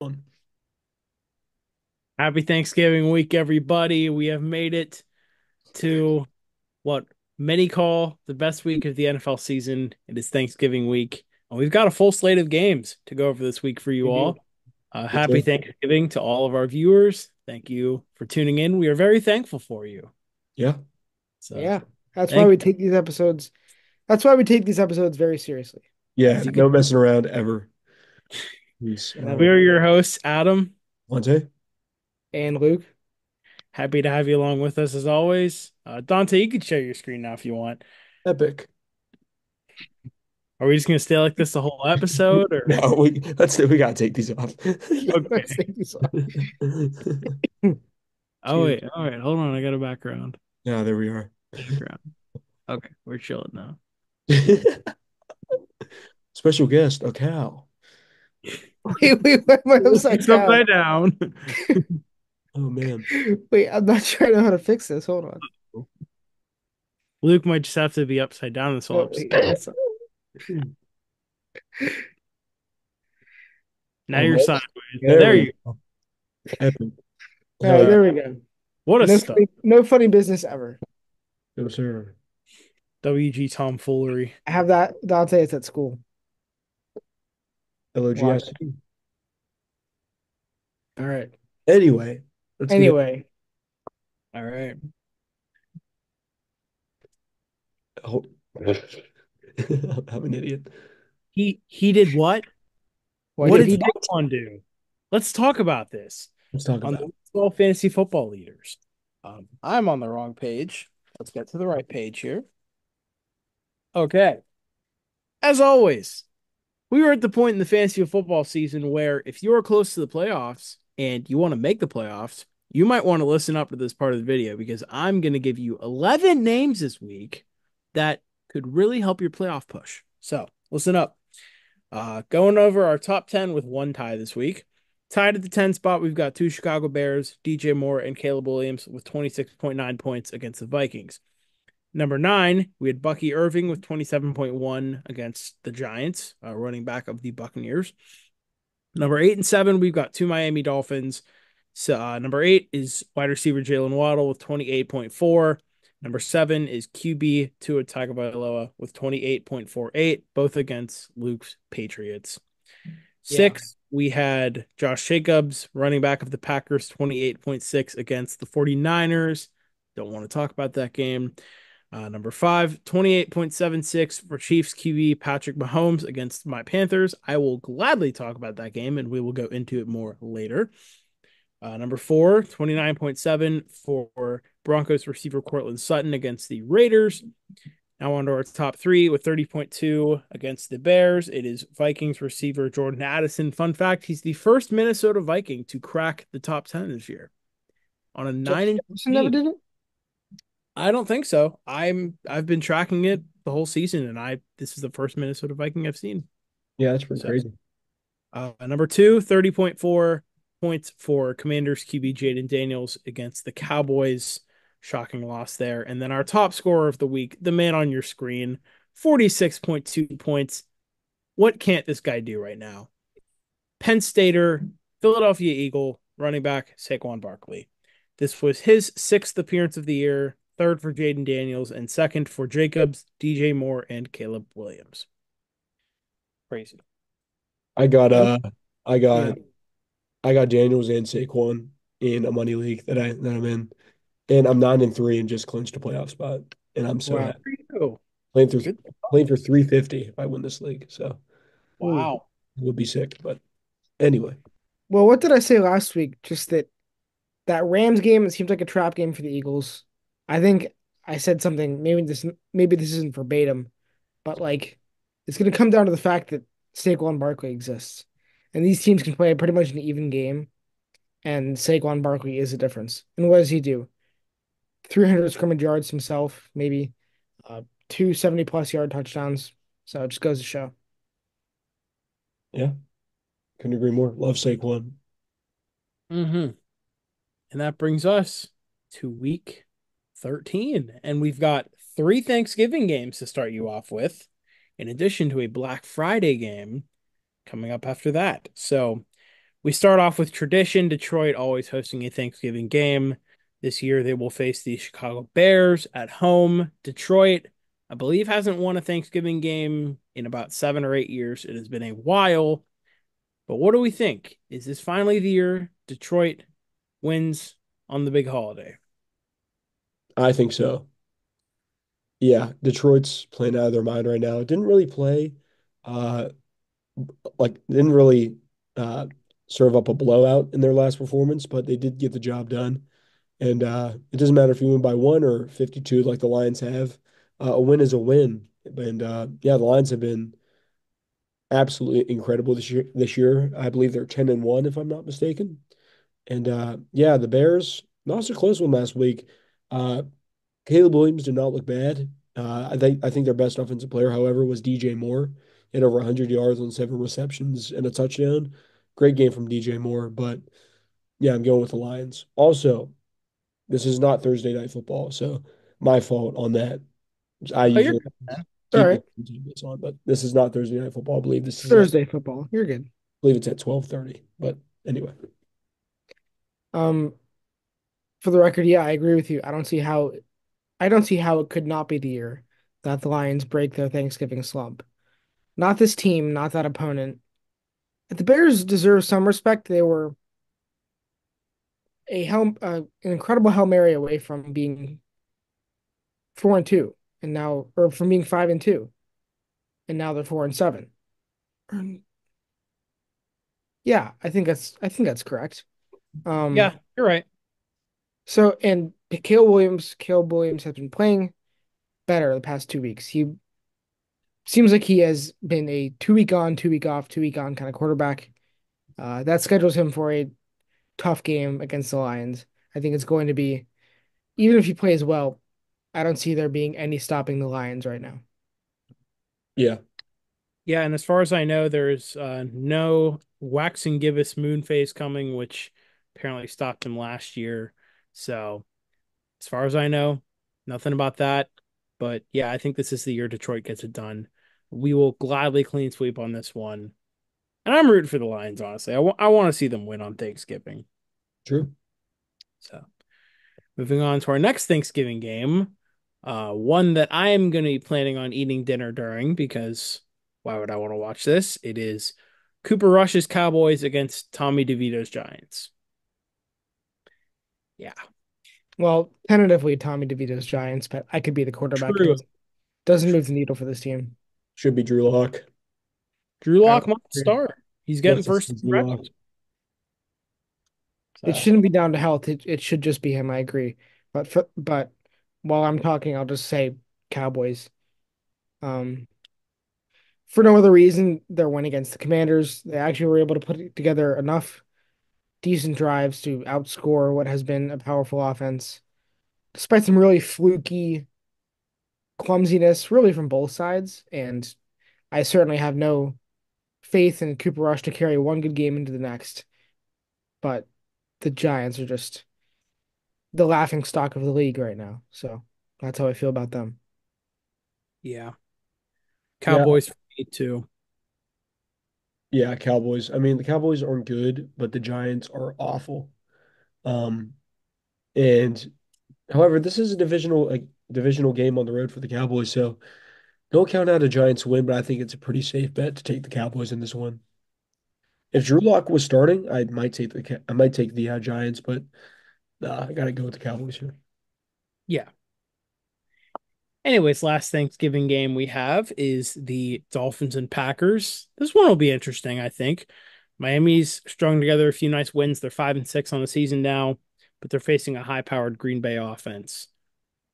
One. Happy Thanksgiving week, everybody. We have made it to what many call the best week of the NFL season. It is Thanksgiving week. And we've got a full slate of games to go over this week for you We do. all. Yes, Happy sir. Thanksgiving to all of our viewers. Thank you for tuning in. We are very thankful for you. Yeah. So Yeah, that's why thank we you. take these episodes. That's why we take these episodes very seriously. Yeah. As you can, No messing around ever. Peace. we Never. are your hosts, Adam. Monte. And Luke, Happy to have you along with us as always. Dante, you can share your screen now if you want. Epic. Are we just gonna stay like this the whole episode or No, we gotta take these off. yeah, let's okay? take these off. Oh Cheers. wait, all right, hold on. I got a background. Yeah, there we are. Background. Okay, we're chilling now. Special guest, a cow. Wait, why am I upside It's down? upside down. Oh man. Wait, I'm not sure I know how to fix this. Hold on. Luke might just have to be upside down this whole No, episode. wait, that's not. Now you're Almost. sideways. Yeah. There There we you. go. Epic. All All right, right. there we go. What a No stuff. funny, no funny business ever. Go, sir. WG tomfoolery. I have that. Dante, it's at school. Watch. LOGIC. All right. Anyway, let's get it. Anyway, All right. Oh. I'm an idiot. He did what? what What did did he do? Saquon do? Let's talk about this Let's talk on about the it. 12 fantasy football leaders. I'm on the wrong page. Let's get to the right page here. Okay. As always, we were at the point in the fantasy football season where if you're close to the playoffs and you want to make the playoffs, you might want to listen up to this part of the video because I'm going to give you 11 names this week that could really help your playoff push. So listen up. Going over our top 10 with one tie this week. Tied at the 10 spot, we've got two Chicago Bears, DJ Moore and Caleb Williams with 26.9 points against the Vikings. Number 9, we had Bucky Irving with 27.1 against the Giants, running back of the Buccaneers. Number 8 and 7, we've got two Miami Dolphins. So number 8 is wide receiver Jalen Waddle with 28.4. Number 7 is QB Tua Tagovailoa with 28.48, both against Luke's Patriots. Yeah. 6, we had Josh Jacobs, running back of the Packers, 28.6 against the 49ers. Don't want to talk about that game. Number 5, 28.76 for Chiefs QB Patrick Mahomes against my Panthers. I will gladly talk about that game and we will go into it more later. Number 4, 29.7 for Broncos receiver Cortland Sutton against the Raiders. Now on to our top 3 with 30.2 against the Bears. It is Vikings receiver Jordan Addison. Fun fact, he's the first Minnesota Viking to crack the top 10 this year on a Josh 9 and Jefferson never team. did it. I don't think so. I've been tracking it the whole season, and I this is the first Minnesota Viking I've seen. Yeah, that's pretty So, crazy. number 2, 30.4 points for Commanders QB Jaden Daniels against the Cowboys. Shocking loss there. And then our top scorer of the week, the man on your screen, 46.2 points. What can't this guy do right now? Penn Stater, Philadelphia Eagle, running back Saquon Barkley. This was his 6th appearance of the year, 3rd for Jaden Daniels, and 2nd for Jacobs, DJ Moore, and Caleb Williams. Crazy. I got Nope. I Yeah. got I got Daniels and Saquon in a money league that I'm in. And I'm 9-3 and just clinched a playoff spot. And I'm so Wow. happy. Oh, Playing through good. playing for 350 if I win this league. So Ooh. Wow. it would be sick. But anyway. Well, what did I say last week? Just that Rams game, it seems like a trap game for the Eagles. I think I said something, maybe this isn't verbatim, but like it's gonna come down to the fact that Saquon Barkley exists. And these teams can play pretty much an even game, and Saquon Barkley is a difference. And what does he do? 300 scrimmage yards himself, maybe two 70 plus yard touchdowns. So it just goes to show. Yeah, couldn't agree more. Love Saquon. Mm-hmm. And that brings us to week 13. And we've got 3 Thanksgiving games to start you off with, in addition to a Black Friday game coming up after that. So We start off with tradition, Detroit always hosting a Thanksgiving game. This year they will face the Chicago Bears at home. Detroit, I believe, hasn't won a Thanksgiving game in about 7 or 8 years. It has been a while. But what do we think? Is this finally the year Detroit wins on the big holiday? I think so. Yeah, Detroit's playing out of their mind right now. Didn't really play, uh, didn't really uh, serve up a blowout in their last performance, but they did get the job done. And it doesn't matter if you win by one or 52 like the Lions have. A win is a win. And yeah, the Lions have been absolutely incredible this year. This year, I believe they're 10-1 if I'm not mistaken. And yeah, the Bears lost a close one last week. Uh, Caleb Williams did not look bad. I think their best offensive player, however, was DJ Moore. He had over 100 yards on 7 receptions and a touchdown. Great game from DJ Moore, but yeah, I'm going with the Lions. Also, this is not Thursday night football, so my fault on that. I Oh, you're usually good, man. All keep right. this on, but this is not Thursday night football. I believe this is at I Thursday football. You're good. believe it's at 12:30. But anyway, Um, for the record, yeah, I agree with you. I don't see how it could not be the year that the Lions break their Thanksgiving slump. Not this team, not that opponent. The Bears deserve some respect. They were an incredible Hail Mary away from being 4-2, and now, or from being 5-2, and now they're 4-7. Yeah, I think that's correct. Yeah, you're right. So and Caleb Williams has been playing better the past 2 weeks. He seems like he has been a 2 week on, 2 week off, 2 week on kind of quarterback. That schedules him for a tough game against the Lions. I think it's going to be, even if he plays well, I don't see there being any stopping the Lions right now. yeah, Yeah, and as far as I know, there's no wax and give us moon phase coming, which apparently stopped him last year. So, as far as I know, nothing about that. But yeah, I think this is the year Detroit gets it done. We will gladly clean sweep on this one. And I'm rooting for the Lions, honestly. I want to see them win on Thanksgiving. true. So, moving on to our next Thanksgiving game, one that I am going to be planning on eating dinner during because why would I want to watch this? It is Cooper Rush's Cowboys against Tommy DeVito's Giants. Yeah, Well, tentatively Tommy DeVito's Giants, but I could be the quarterback. true. Doesn't move the needle for this team. Should be Drew Lock. Drew I would Lock might agree. start. He's getting Yes, it's first team Drew Lock. reps. It So, shouldn't be down to health. It should just be him. I agree. But while I'm talking, I'll just say Cowboys. Um, for no other reason, their win against the Commanders, they actually were able to put together enough decent drives to outscore what has been a powerful offense, despite some really fluky clumsiness, really from both sides. And I certainly have no faith in Cooper Rush to carry one good game into the next. But the Giants are just the laughing stock of the league right now. So that's how I feel about them. yeah, Yeah, Cowboys for me too. yeah, Cowboys. I mean, the Cowboys aren't good, but the Giants are awful. Um, and however, this is a divisional game on the road for the Cowboys, so don't count out a Giants win, but I think it's a pretty safe bet to take the Cowboys in this one. If Drew Lock was starting, I might take the Giants, but nah, I gotta go with the Cowboys here. Yeah. Anyways, last Thanksgiving game we have is the Dolphins and Packers. This one will be interesting, I think. Miami's strung together a few nice wins. They're 5-6 on the season now, but they're facing a high-powered Green Bay offense.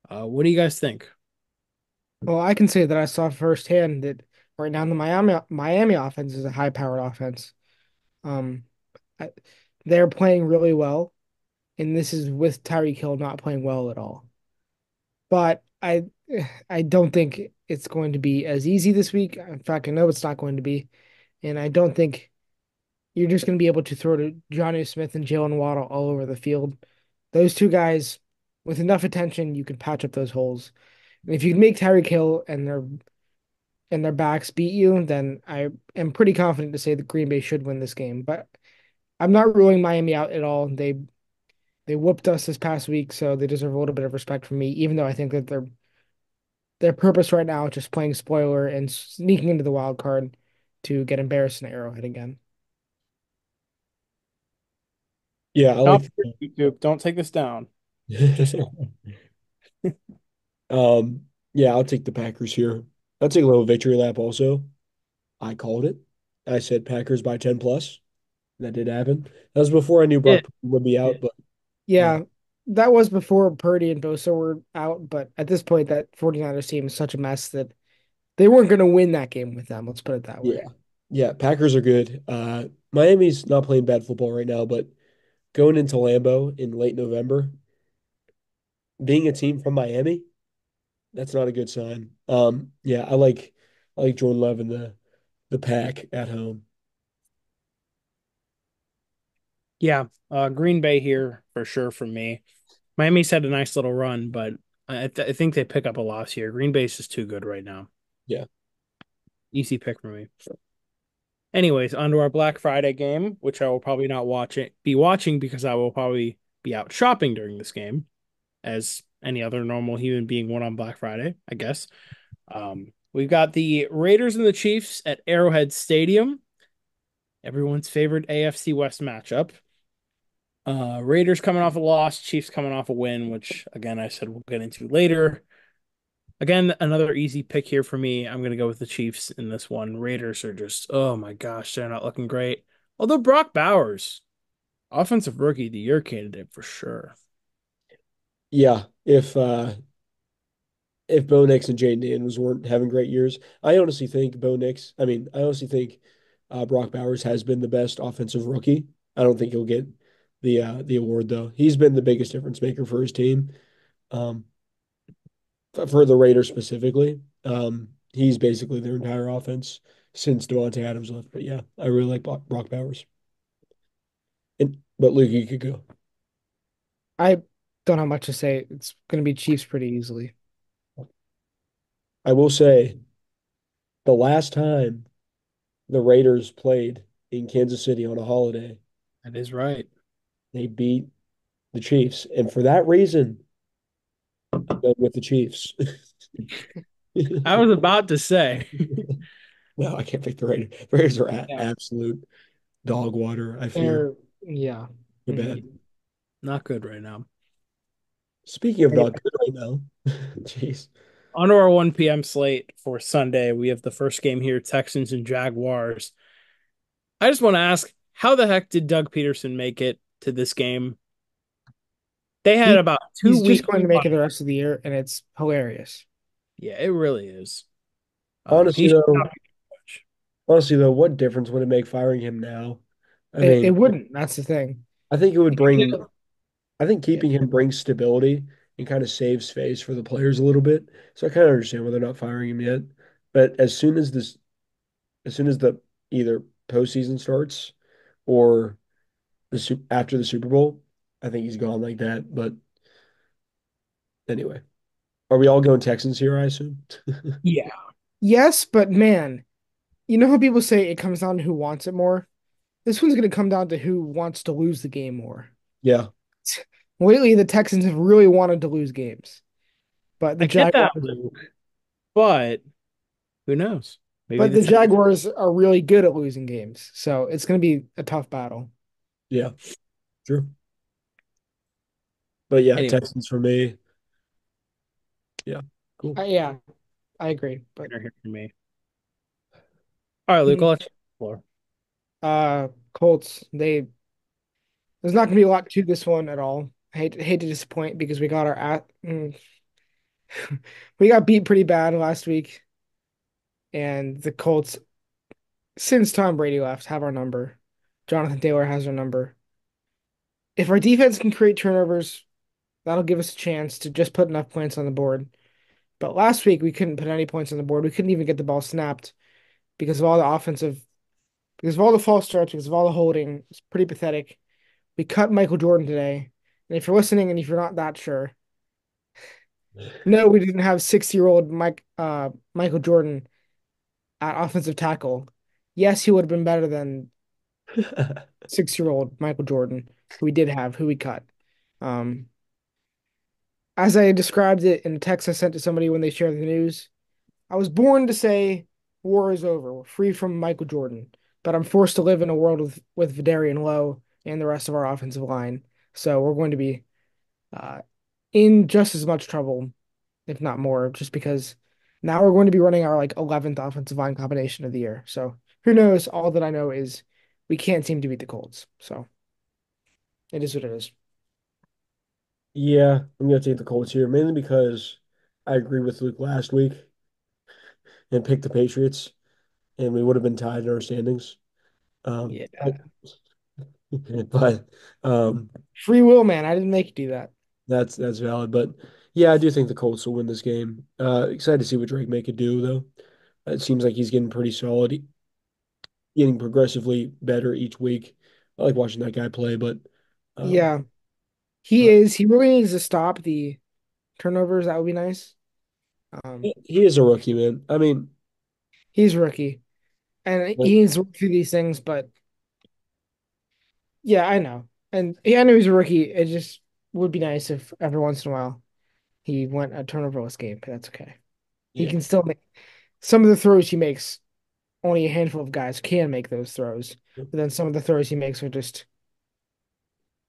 What do you guys think? Well, I can say that I saw firsthand that right now the Miami offense is a high-powered offense. Um, I, they're playing really well, and this is with Tyreek Hill not playing well at all. But I don't think it's going to be as easy this week. In fact, I know it's not going to be, and I don't think you're just going to be able to throw to Johnny Smith and Jalen Waddle all over the field. Those two guys, with enough attention, you can patch up those holes. And if you can make Tyreek Hill and their backs beat you, then I am pretty confident to say that Green Bay should win this game. But I'm not ruling Miami out at all. They whooped us this past week, so they deserve a little bit of respect from me, even though I think that their purpose right now is just playing spoiler and sneaking into the wild card to get embarrassed in Arrowhead again. Yeah, I like. Not for YouTube. Don't take this down. Just Um, yeah, I'll take the Packers here. I'll take a little victory lap also. I called it. I said Packers by 10 plus. That did happen. That was before I knew Brock it. Purdy would be out, It. but uh, Yeah, that was before Purdy and Bosa were out, but at this point, that 49ers team is such a mess that they weren't going to win that game with them. Let's put it that way. yeah. Yeah, Packers are good. Miami's not playing bad football right now, but going into Lambeau in late November, being a team from Miami, that's not a good sign. Yeah, I like Jordan Love and the pack at home. Yeah, Green Bay here for sure for me. Miami's had a nice little run, but I think they pick up a loss here. Green Bay's just too good right now. Yeah. Easy pick for me. Anyways, on to our Black Friday game, which I will probably not be watching because I will probably be out shopping during this game, as any other normal human being would on Black Friday, I guess. We've got the Raiders and the Chiefs at Arrowhead Stadium, everyone's favorite AFC West matchup. Raiders coming off a loss, Chiefs coming off a win, which again I said we'll get into later. Again, another easy pick here for me. I'm gonna go with the Chiefs in this one. Raiders are just, oh my gosh, they're not looking great. Although Brock Bowers, offensive rookie of the year candidate for sure. Yeah. If Bo Nix and Jaden Daniels weren't having great years, I honestly think I honestly think Brock Bowers has been the best offensive rookie. I don't think he'll get the award though. He's been the biggest difference maker for his team, um, for the Raiders specifically. He's basically their entire offense since Devontae Adams left. But yeah, I really like Brock Bowers. But Luke, you could go. I don't have much to say. It's going to be Chiefs pretty easily. I will say the last time the Raiders played in Kansas City on a holiday, That is right. they beat the Chiefs. And for that reason, I'm going with the Chiefs. I was about to say. No, I can't pick the Raiders. Raiders are Yeah. absolute dog water, I fear. Yeah. They're Mhm. bad. Not good right now. Speaking of not Anyway, good right now, jeez. On to our 1 p.m. slate for Sunday. We have the first game here, Texans and Jaguars. I just want to ask, how the heck did Doug Peterson make it to this game? They had he about two he's just weeks. going to make it the rest of the year, and it's hilarious. Yeah, it really is. Honestly He should though, not be coach. honestly though, what difference would it make firing him now? I It mean, wouldn't. That's the thing. I think it would bring Yeah. I think Yeah. keeping him brings stability and kind of saves face for the players a little bit. So I kind of understand why they're not firing him yet. But as soon as the either postseason starts or after the Super Bowl, I think he's gone like that. But anyway, are we all going Texans here? I assume. Yeah. Yes, but man, you know how people say it comes down to who wants it more? This one's going to come down to who wants to lose the game more. Yeah, Lately, the Texans have really wanted to lose games, but the I get that, Jaguars, Luke, but who knows? Maybe but the the Texans. Jaguars are really good at losing games. So it's going to be a tough battle. yeah, true. But yeah, Anyway, Texans for me. Yeah, cool. Yeah, I agree. But winner here for me. All right, Luke, mm, I'll let you explore. Colts, there's not going to be a lot to this one at all. I hate to disappoint because we got beat pretty bad last week, and the Colts, since Tom Brady left, have our number. Jonathan Taylor has our number. If our defense can create turnovers, that'll give us a chance to just put enough points on the board. But last week we couldn't put any points on the board. We couldn't even get the ball snapped because of all the because of all the false starts, because of all the holding. It's pretty pathetic. We cut Michael Jordan today. And if you're listening and if you're not that sure, no, we didn't have 60-year-old Michael Jordan at offensive tackle. Yes, he would have been better than 6-year-old Michael Jordan, who we did have, who we cut. Um, as I described it in a text I sent to somebody when they shared the news, I was born to say war is over. We're free from Michael Jordan, but I'm forced to live in a world with Vidarian Lowe and the rest of our offensive line. So we're going to be uh, in just as much trouble, if not more, just because now we're going to be running our like 11th offensive line combination of the year. So who knows? All that I know is we can't seem to beat the Colts. So it is what it is. Yeah, I'm gonna take the Colts here, mainly because I agree with Luke last week and picked the Patriots, and we would have been tied in our standings. Yeah. but Free will, man. I didn't make you do that. that's valid. But yeah, I do think the Colts will win this game. Excited to see what Drake May could do, though. It seems like he's getting pretty solid, getting progressively better each week. I like watching that guy play, but um, Yeah, he uh, is. He really needs to stop the turnovers. That would be nice. Um, he is a rookie, man. I mean, he's a rookie, and like, he needs to work through these things. But yeah, I know, and yeah, I know he's a rookie. It just would be nice if every once in a while he went a turnoverless game. But that's okay. He yeah, can still make some of the throws he makes. Only a handful of guys can make those throws. But then some of the throws he makes are just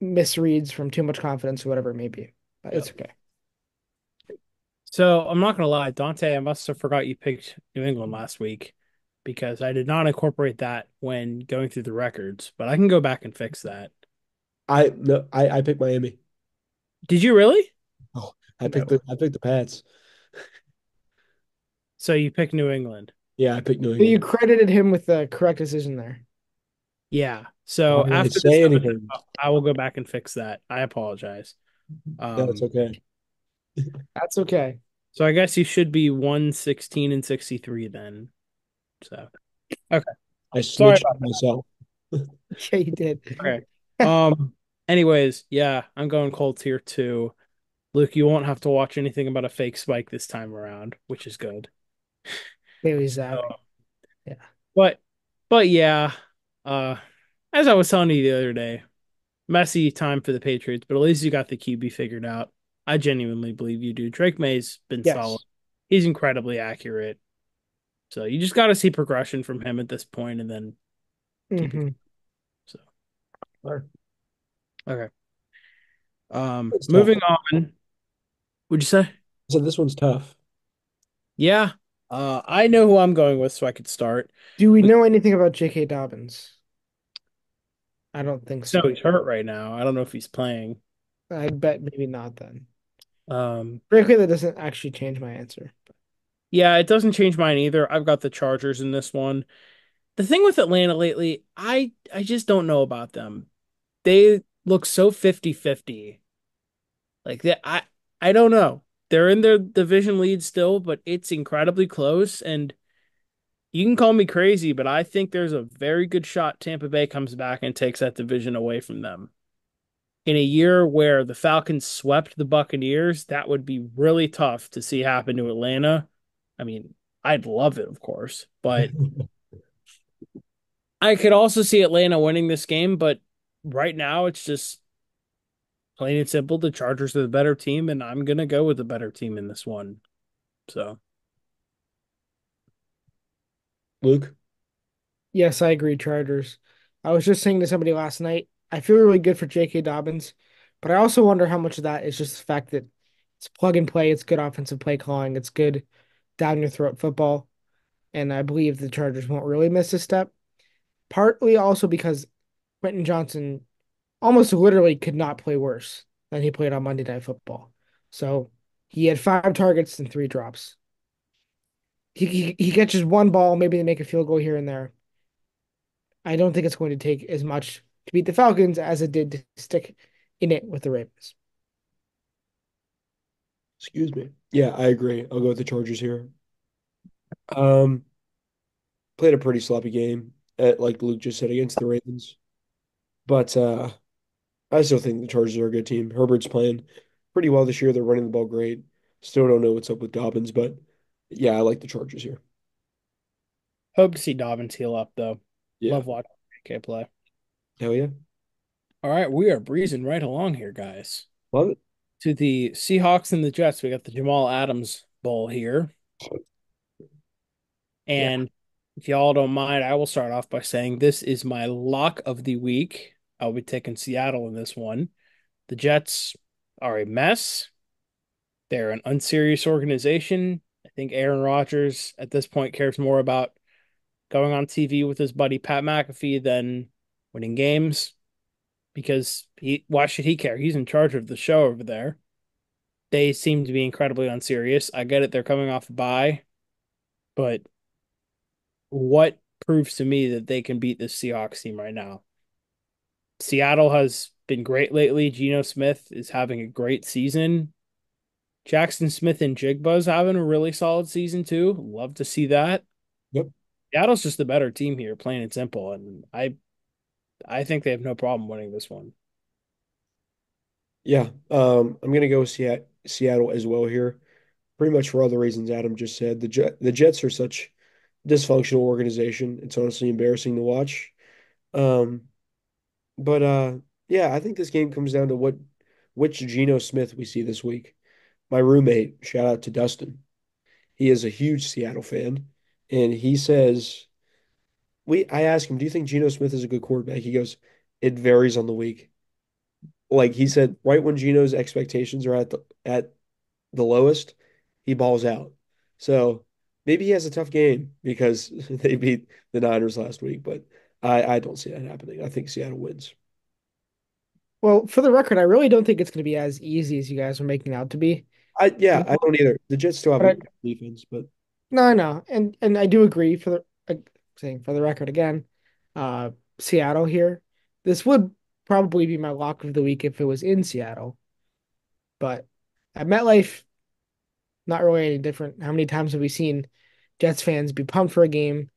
misreads from too much confidence or whatever it may be. But yeah. it's okay. So I'm not gonna lie, Dante, I must have forgot you picked New England last week because I did not incorporate that when going through the records, but I can go back and fix that. I no, I picked Miami. Did you really? Oh, No. I picked the Pats. So you picked New England. Yeah, I picked New So you England. credited him with the correct decision there. Yeah. Why So did I after this say episode, anything? I will go back and fix that. I apologize. That's Um, okay. That's okay. so I guess you should be 116 and 63 then. So okay. I Sorry snitched about on myself. Yeah, you did. that. Okay. Anyways, yeah, I'm going Colts here too. Luke, you won't have to watch anything about a fake spike this time around, which is good. Maybe Zach. Uh, Yeah. but but yeah, uh as I was telling you the other day, messy time for the Patriots, but at least you got the QB figured out. I genuinely believe you do. Drake May's been solid. Yes. He's incredibly accurate. So you just got to see progression from him at this point and then keep it. Hmm. So, All right. okay. It's tough. Moving on. Would you say? So this one's tough. Yeah. I know who I'm going with, so I could start. Do we We know anything about J.K. Dobbins? I don't think know so. he's hurt right now. I don't know if he's playing. I bet maybe not then. Um, Frankly, that doesn't actually change my answer. yeah, it doesn't change mine either. I've got the Chargers in this one. The thing with Atlanta lately, I just don't know about them. They look so 50-50. Like that I don't know. They're in their division lead still, but it's incredibly close and you can call me crazy, but I think there's a very good shot Tampa Bay comes back and takes that division away from them. In a year where the Falcons swept the Buccaneers, that would be really tough to see happen to Atlanta. I mean, I'd love it, of course, but I could also see Atlanta winning this game, but right now it's just plain and simple. The Chargers are the better team, and I'm gonna go with the better team in this one. So Luke, Yes, I agree, Chargers. I was just saying to somebody last night, I feel really good for J.K. Dobbins, but I also wonder how much of that is just the fact that it's plug and play, it's good offensive play calling, it's good down your throat football, and I believe the Chargers won't really miss a step. Partly also because Quentin Johnson almost literally could not play worse than he played on Monday Night Football. So he had 5 targets and 3 drops. He catches one ball, maybe they make a field goal here and there. I don't think it's going to take as much to beat the Falcons as it did to stick in it with the Ravens. excuse me. Yeah, I agree. I'll go with the Chargers here. Um, Played a pretty sloppy game, like Luke just said, against the Ravens. But I still think the Chargers are a good team. Herbert's playing pretty well this year. They're running the ball great. Still don't know what's up with Dobbins, but yeah, I like the Chargers here. hope to see Dobbins heal up though. Yeah. Love watching AK play. Hell yeah. All right, we are breezing right along here, guys. Love it. To the Seahawks and the Jets, we got the Jamal Adams Bowl here. Yeah. And if y'all don't mind, I will start off by saying this is my lock of the week. I'll be taking Seattle in this one. The Jets are a mess. They're an unserious organization. I think Aaron Rodgers at this point cares more about going on TV with his buddy Pat McAfee than winning games because why should he care? He's in charge of the show over there. They seem to be incredibly unserious. I get it, they're coming off a bye, but what proves to me that they can beat this Seahawks team right now? Seattle has been great lately. Geno Smith is having a great season. Jackson Smith and Jigba's having a really solid season too. Love to see that. Yep. Seattle's just the better team here, plain and simple. And I think they have no problem winning this one. Yeah. I'm gonna go Seattle as well here. Pretty much for all the reasons Adam just said. The Jets are such dysfunctional organization. It's honestly embarrassing to watch. Um, but yeah, I think this game comes down to which Geno Smith we see this week. My roommate, shout out to Dustin. He is a huge Seattle fan, and he says I asked him, "Do you think Geno Smith is a good quarterback?" He goes, "It varies on the week." Like he said, right when Geno's expectations are at the lowest, he balls out. So maybe he has a tough game because they beat the Niners last week, but I don't see that happening. I think Seattle wins. Well, for the record, I really don't think it's going to be as easy as you guys are making it out to be. Yeah, You I know, don't either. The Jets still have but a defense, but no, I know, and I do agree for the saying for the record again, uh, Seattle here. This would probably be my lock of the week if it was in Seattle, but at MetLife, not really any different. How many times have we seen Jets fans be pumped for a game,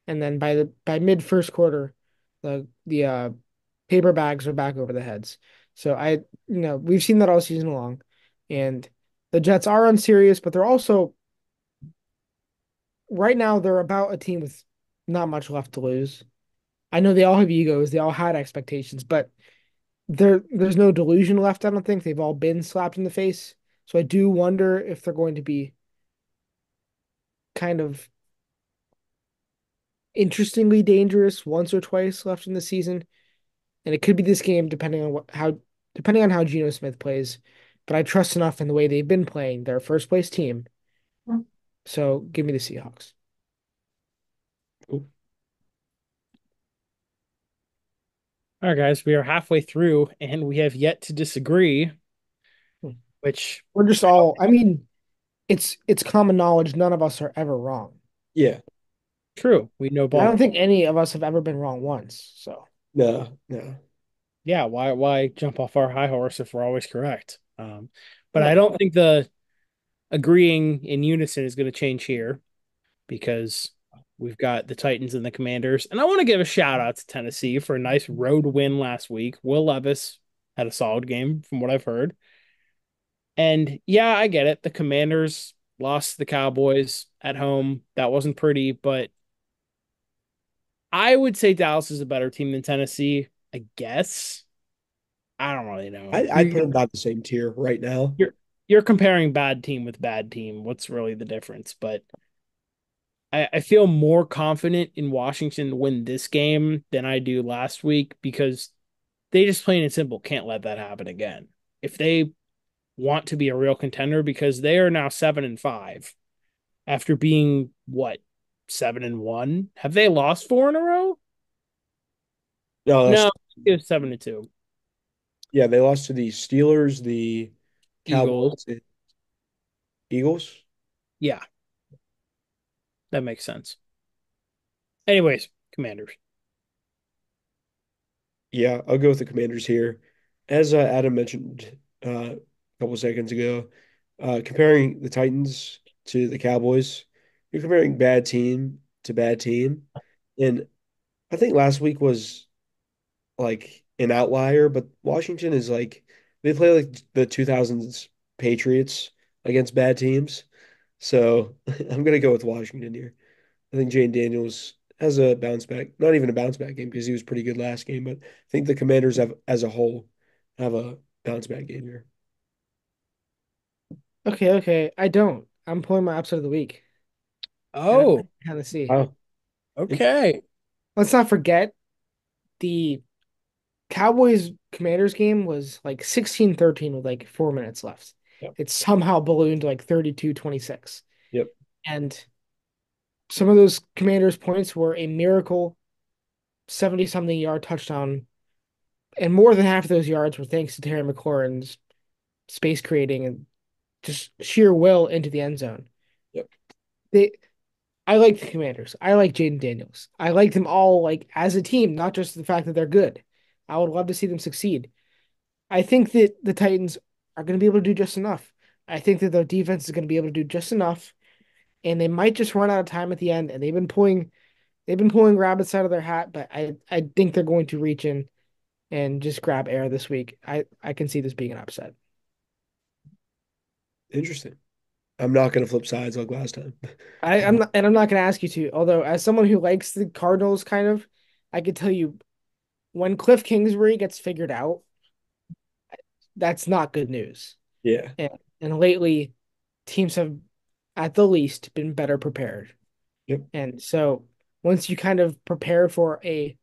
and then by mid first quarter, the paper bags are back over the heads. So we've seen that all season long, and the Jets are unserious, but they're also right now they're about a team with not much left to lose. I know they all have egos, they all had expectations, but there's no delusion left. I don't think they've all been slapped in the face. So I do wonder if they're going to be kind of interestingly dangerous once or twice left in the season, and it could be this game depending on how Geno Smith plays. But I trust enough in the way they've been playing, their first place team. So give me the Seahawks. cool. All right, guys, we are halfway through and we have yet to disagree, which We're just all, I mean, it's common knowledge none of us are ever wrong. Yeah, true. We know And I both. don't think any of us have ever been wrong once. So no, no. Yeah, why jump off our high horse if we're always correct? But I yeah. don't think the agreeing in unison is going to change here because we've got the Titans and the Commanders. And I want to give a shout out to Tennessee for a nice road win last week. Will Levis had a solid game from what I've heard. And yeah, I get it. The Commanders lost to the Cowboys at home. That wasn't pretty, but I would say Dallas is a better team than Tennessee, I guess. I don't really know. I'd put them about the same tier right now. You're you're comparing bad team with bad team. What's really the difference? But I feel more confident in Washington to win this game than I do last week because they just plain and simple can't let that happen again. If they want to be a real contender, because they are now 7-5 after being what 7-1. Have they lost four in a row? No, No, it was 7-2. yeah, they lost to the Steelers, the Eagles. Cowboys, and Eagles. Yeah, that makes sense. Anyways, Commanders. Yeah, I'll go with the Commanders here. As Adam mentioned a couple seconds ago, comparing the Titans to the Cowboys, you're comparing bad team to bad team. And I think last week was like an outlier, but Washington is like they play like the 2000s Patriots against bad teams. So I'm gonna go with Washington here. I think Jane Daniels. has a bounce back, not even a bounce back game because he was pretty good last game, but I think the Commanders have, as a whole, have a bounce back game here. Okay, okay. I don't. I'm pulling my upset of the week, and I'm Oh, kind of see. Wow. okay. Let's not forget the Cowboys Commanders game was like 16-13 with like 4 minutes left. Yep. It somehow ballooned to like 32-26. Yep. And some of those Commanders points were a miracle 70 something yard touchdown. And more than half of those yards were thanks to Terry McLaurin's space creating and just sheer will into the end zone. Yep. They I like the Commanders. I like Jaden Daniels. I like them all like as a team, not just the fact that they're good. I would love to see them succeed. I think that the Titans are going to be able to do just enough. I think that their defense is going to be able to do just enough, and they might just run out of time at the end. And they've been pulling rabbits out of their hat, but I think they're going to reach in and just grab air this week. I can see this being an upset. Interesting. I'm not going to flip sides like last time. I'm not going to ask you to. Although as someone who likes the Cardinals, kind of, I could tell you when Cliff Kingsbury gets figured out, that's not good news. Yeah. And lately, teams have at the least been better prepared. Yep. And so once you kind of prepare for a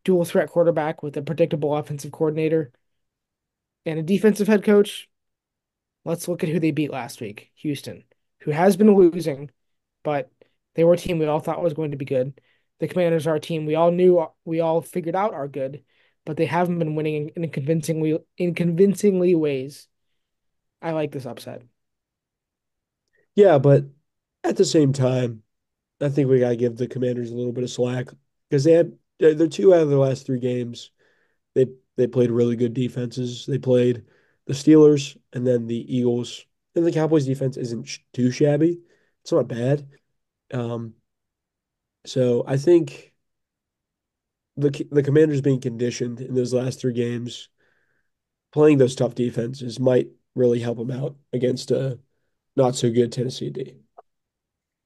dual threat quarterback with a predictable offensive coordinator and a defensive head coach, let's look at who they beat last week. Houston, who has been losing, but they were a team we all thought was going to be good. The Commanders are a team we all figured out are good, but they haven't been winning in convincingly ways. I like this upset. Yeah, but at the same time, I think we got to give the Commanders a little bit of slack because they're two out of their last three games. They they played really good defenses. They played the Steelers and then the Eagles. And the Cowboys defense isn't too shabby. It's not bad. Um, so I think the Commanders being conditioned in those last three games, playing those tough defenses might really help them out against a not so good Tennessee D.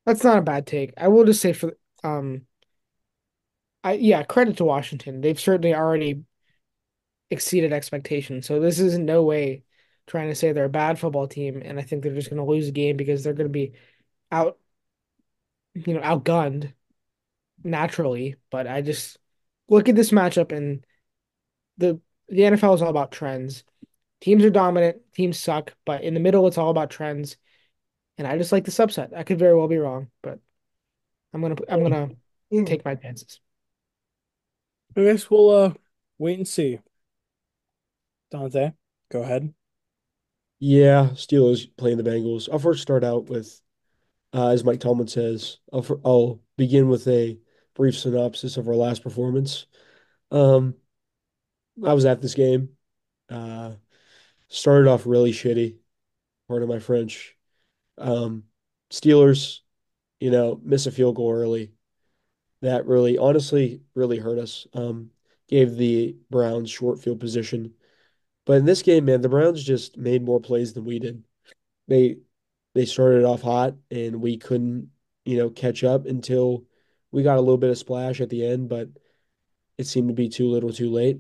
That's not a bad take. I will just say for um credit to Washington. They've certainly already exceeded expectations. So this is in no way trying to say they're a bad football team and I think they're just going to lose a game because they're going to be out, outgunned naturally, but I just look at this matchup and the NFL is all about trends. Teams are dominant, teams suck, but in the middle it's all about trends and I just like this upset. I could very well be wrong, but I'm gonna take my chances. I guess we'll wait and see. Dante, go ahead. Yeah, Steelers playing the Bengals. I'll first start out with, as Mike Tomlin says, I'll begin with a brief synopsis of our last performance. Um, I was at this game. Uh, Started off really shitty. Part of my French. Um, Steelers, miss a field goal early. That really, honestly, really hurt us. Gave the Browns short field position. But in this game, man, the Browns just made more plays than we did. They they started off hot and we couldn't, catch up until we got a little bit of splash at the end, but it seemed to be too little too late.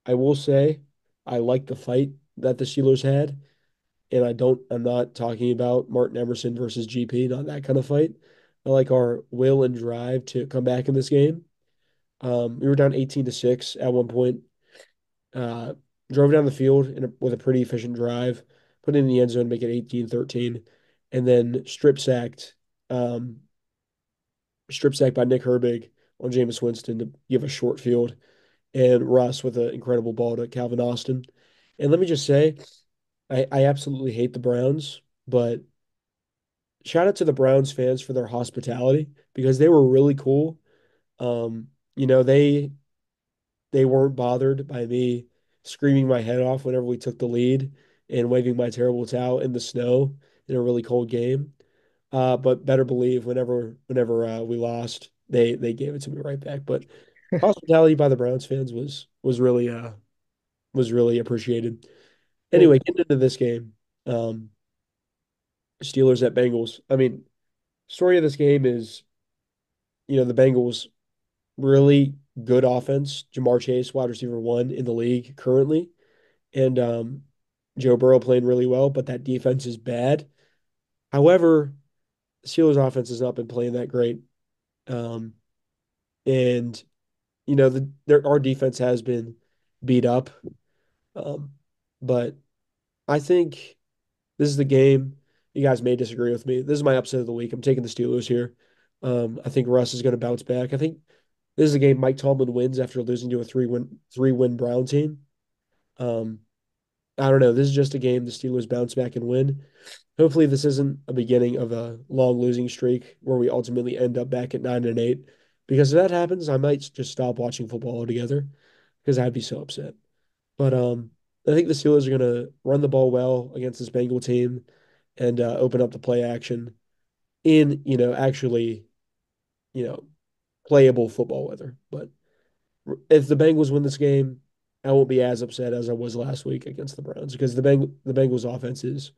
I will say I like the fight that the Steelers had, and I'm not talking about Martin Emerson versus GP, not that kind of fight. I like our will and drive to come back in this game. We were down 18-6 at one point. Uh, Drove down the field with a pretty efficient drive, put it in the end zone, make it 18-13, and then um, strip sacked by Nick Herbig on Jameis Winston to give a short field, and Russ with an incredible ball to Calvin Austin. And let me just say, I absolutely hate the Browns, but shout out to the Browns fans for their hospitality because they were really cool. Um, you know, they weren't bothered by me screaming my head off whenever we took the lead and waving my terrible towel in the snow in a really cold game. But better believe whenever we lost, they gave it to me right back. But hospitality by the Browns fans was really appreciated. Well, Anyway, getting into this game, um, Steelers at Bengals. I mean, story of this game is, the Bengals. really good offense. Jamar Chase, wide receiver one in the league currently, and Joe Burrow playing really well, but that defense is bad. However, the Steelers offense has not been playing that great. Um, and our defense has been beat up. Um, but I think this is the game. You guys may disagree with me. This is my upset of the week. I'm taking the Steelers here. I think Russ is going to bounce back. I think this is a game Mike Tomlin wins after losing to a three win Brown team. Um, I don't know. This is just a game the Steelers bounce back and win. Hopefully, this isn't a beginning of a long losing streak where we ultimately end up back at 9-8. Because if that happens, I might just stop watching football altogether because I'd be so upset. But I think the Steelers are going to run the ball well against this Bengal team and open up the play action in actually you know playable football weather. But if the Bengals win this game, I won't be as upset as I was last week against the Browns because the Bengals offense is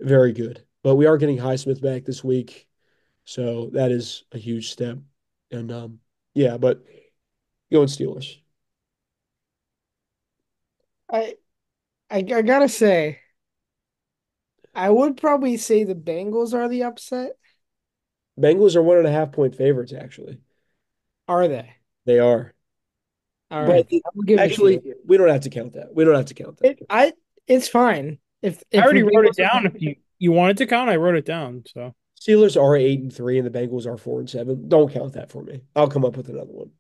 very good. But we are getting Highsmith back this week, so that is a huge step. And yeah, but going Steelers. I I gotta say, I would probably say the Bengals are the upset. Bengals are 1.5 point favorites, actually. Are they? They are. All But right. I will give it to actually, you. we don't have to count that. We don't have to count that. It's fine. I If the already wrote it Bengals down. If you wanted to count, I wrote it down. So Steelers are 8-3 and the Bengals are 4-7. Don't count that for me. I'll come up with another one.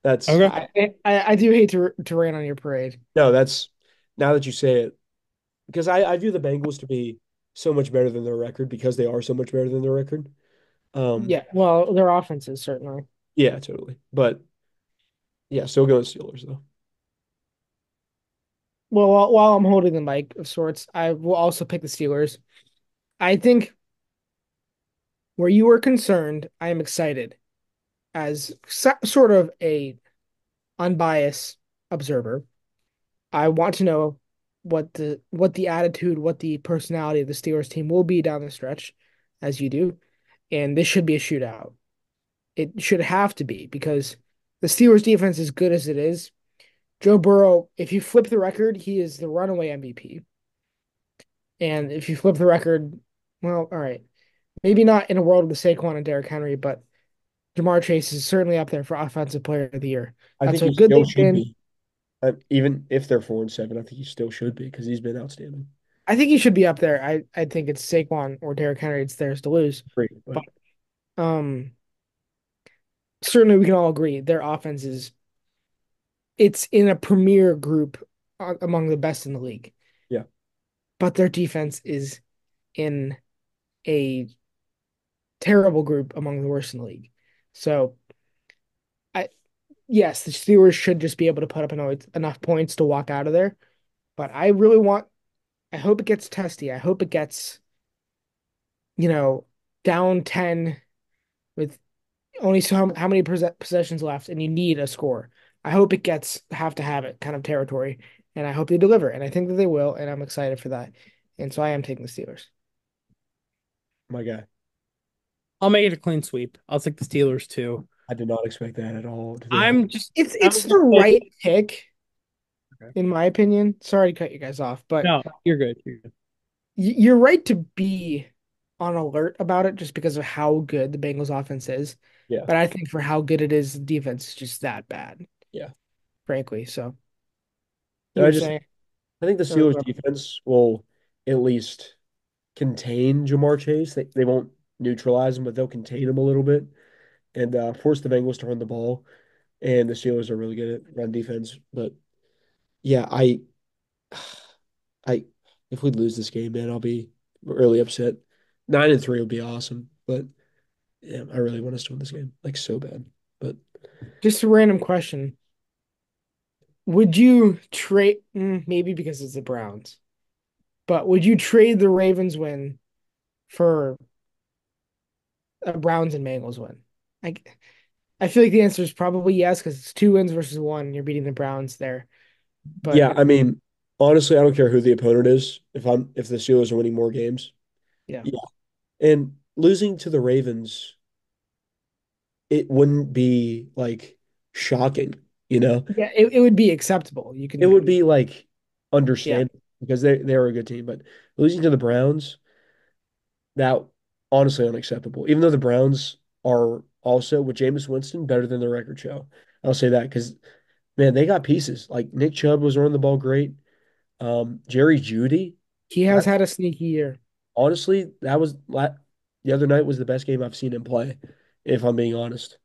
That's okay. I do hate to rain on your parade. no, that's now that you say it, because I view the Bengals to be so much better than their record because they are so much better than their record. Um, Yeah, well, their offenses certainly. yeah, totally. But yeah, still going Steelers though. Well, while I'm holding the mic of sorts, I will also pick the Steelers. I think where you were concerned, I am excited as sort of a unbiased observer. I want to know what the attitude, what the personality of the Steelers team will be down the stretch, as you do, and this should be a shootout. It should have to be because the Steelers defense, as good as it is, Joe Burrow, if you flip the record, he is the runaway MVP. And if you flip the record, well, all right, maybe not in a world with Saquon and Derrick Henry, but Jamar Chase is certainly up there for Offensive Player of the Year. I That's think how he good still they've should been. be. Even if they're 4-7, I think he still should be because he's been outstanding. I think he should be up there. I think it's Saquon or Derrick Henry. It's theirs to lose. Great, but But um, certainly we can all agree their offense is it's in a premier group among the best in the league. yeah, But their defense is in a terrible group among the worst in the league. So I yes, the Steelers should just be able to put up enough points to walk out of there. But I hope it gets testy. I hope it gets, down 10 with only how many possessions left and you need a score. I hope it gets have to have it kind of territory. And I hope they deliver. And I think that they will. And I'm excited for that. And so I am taking the Steelers. my guy. I'll make it a clean sweep. I'll take the Steelers too. I did not expect that at all to happen. I'm just It's I'm the just right pick, Okay. in my opinion. Sorry to cut you guys off, but no, you're good. You're good. you're right to be on alert about it just because of how good the Bengals offense is. Yeah, But I think for how good it is, the defense is just that bad, yeah. frankly. So And you were saying, I think the or Steelers defense will at least contain Jamar Chase. They won't neutralize him, but they'll contain him a little bit and force the Bengals to run the ball. And the Steelers are really good at run defense. But yeah, I, if we lose this game, man, I'll be really upset. 9-3 would be awesome, but yeah, I really want us to win this game, like so bad. But just a random question. Would you trade, maybe because it's the Browns, but would you trade the Ravens win for a Browns and Bengals win? I, I feel like the answer is probably yes, because it's 2 wins versus one. And you're beating the Browns there. But yeah, I mean, honestly, I don't care who the opponent is. If the Steelers are winning more games, yeah, yeah, and losing to the Ravens, it wouldn't be like shocking, you know? Yeah, it would be acceptable. You It can, would be like yeah. understandable because they were a good team, but losing to the Browns, that honestly unacceptable. Even though the Browns are also with Jameis Winston better than their record show. I'll say that because man, they got pieces. Like Nick Chubb was running the ball great. Jerry Judy, He has that's had a sneaky year. honestly the other night was the best game I've seen him play, if I'm being honest.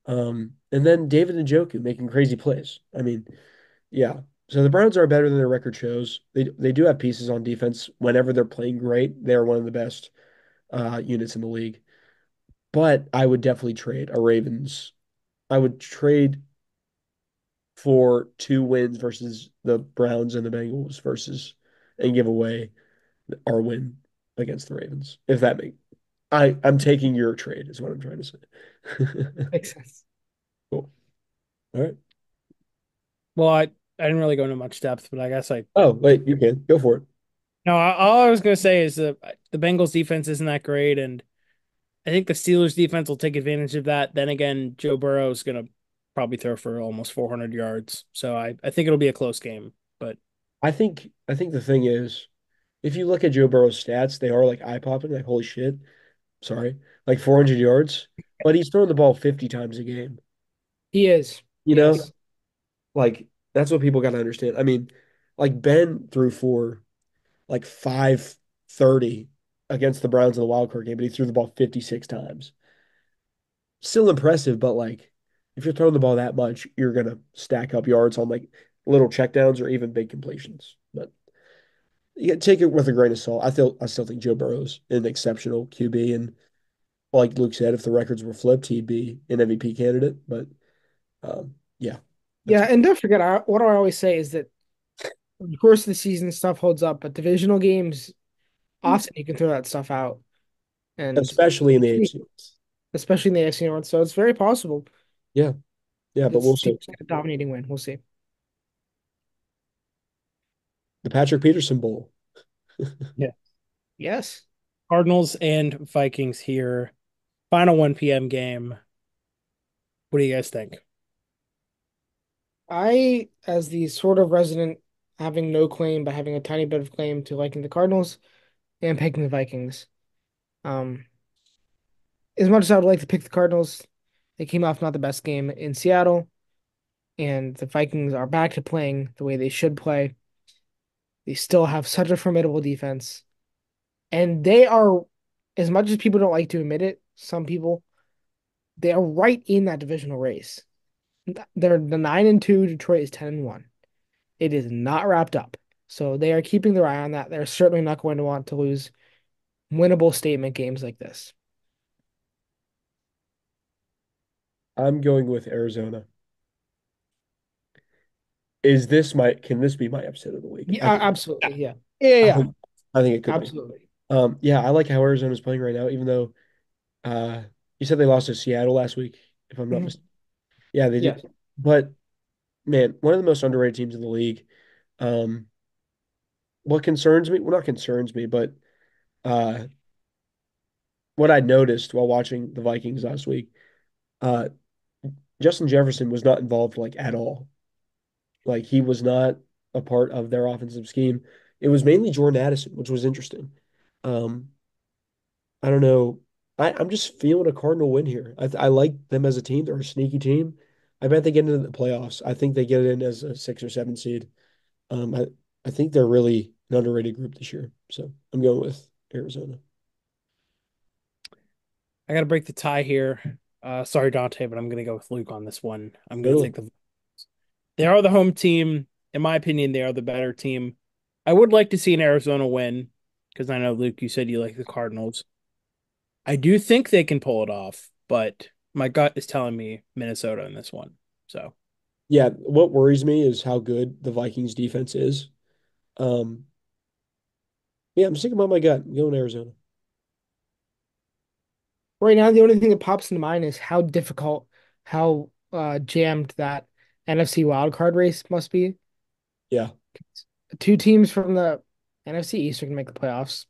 And then David Njoku making crazy plays. I mean, yeah. So the Browns are better than their record shows. They do have pieces on defense. Whenever they're playing great, they are one of the best units in the league. But I would definitely trade a Ravens. I would trade for 2 wins versus the Browns and the Bengals versus and give away our win against the Ravens. If that makes I'm taking your trade is what I'm trying to say. Makes sense. Cool. All right. Well, I didn't really go into much depth, but I guess I Oh, wait, you can go for it. no. All I was gonna say is the Bengals defense isn't that great, and I think the Steelers defense will take advantage of that. Then again, Joe Burrow is gonna probably throw for almost 400 yards, so I think it'll be a close game. But I think the thing is, if you look at Joe Burrow's stats, they are like eye-popping, like holy shit. Sorry. Like 400 yards, but he's throwing the ball 50 times a game. He is. You know, Yes. like that's what people got to understand. I mean, like Ben threw for like 530 against the Browns in the wild card game, but he threw the ball 56 times. Still impressive, but like if you're throwing the ball that much, you're gonna stack up yards on like little checkdowns or even big completions. But you gotta take it with a grain of salt. I still think Joe Burrow's an exceptional QB, and like Luke said, if the records were flipped, he'd be an MVP candidate. But yeah, that's Yeah, and don't forget, what I always say is that over the course of the season, stuff holds up, but divisional games, often you can throw that stuff out, and especially in the AFC. especially in the AFC North. So it's very possible Yeah, yeah, but this we'll team's see. got a dominating win. We'll see. The Patrick Peterson Bowl. yeah, Yes. Cardinals and Vikings here. Final 1 p.m. game. What do you guys think? As the sort of resident having no claim, but having a tiny bit of claim to liking the Cardinals and picking the Vikings. Um, as much as I would like to pick the Cardinals, they came off not the best game in Seattle, and the Vikings are back to playing the way they should play. They still have such a formidable defense, and they are, as much as people don't like to admit it, some people, they are right in that divisional race. They're the 9-2, Detroit is 10-1. It is not wrapped up. So they are keeping their eye on that. They're certainly not going to want to lose winnable statement games like this. I'm going with Arizona. Can this be my upset of the week? Yeah, absolutely. Yeah. Yeah, I yeah, think I think it could be. absolutely. Yeah, I like how Arizona's playing right now, even though uh you said they lost to Seattle last week, if I'm not Mhm. mistaken. Yeah, they Yeah. did. But man, one of the most underrated teams in the league. Um, what concerns me, well, not concerns me, but uh what I noticed while watching the Vikings last week, uh Justin Jefferson was not involved like at all. Like he was not a part of their offensive scheme. It was mainly Jordan Addison, which was interesting. Um, I don't know. I'm just feeling a Cardinal win here. I like them as a team. They're a sneaky team. I bet they get into the playoffs. I think they get in as a 6 or 7 seed. I think they're really an underrated group this year. So I'm going with Arizona. I got to break the tie here. Sorry, Dante, but I'm going to go with Luke on this one. I'm going to Totally. take the. They are the home team. In my opinion, they are the better team. I would like to see an Arizona win because I know, Luke, you said you like the Cardinals. I do think they can pull it off, but my gut is telling me Minnesota in this one. So Yeah, what worries me is how good the Vikings defense is. Um, yeah, I'm sticking by my gut. I'm going Arizona. Right now, the only thing that pops into mind is how difficult, how jammed that NFC wildcard race must be. Yeah, Two teams from the NFC East are going to make the playoffs.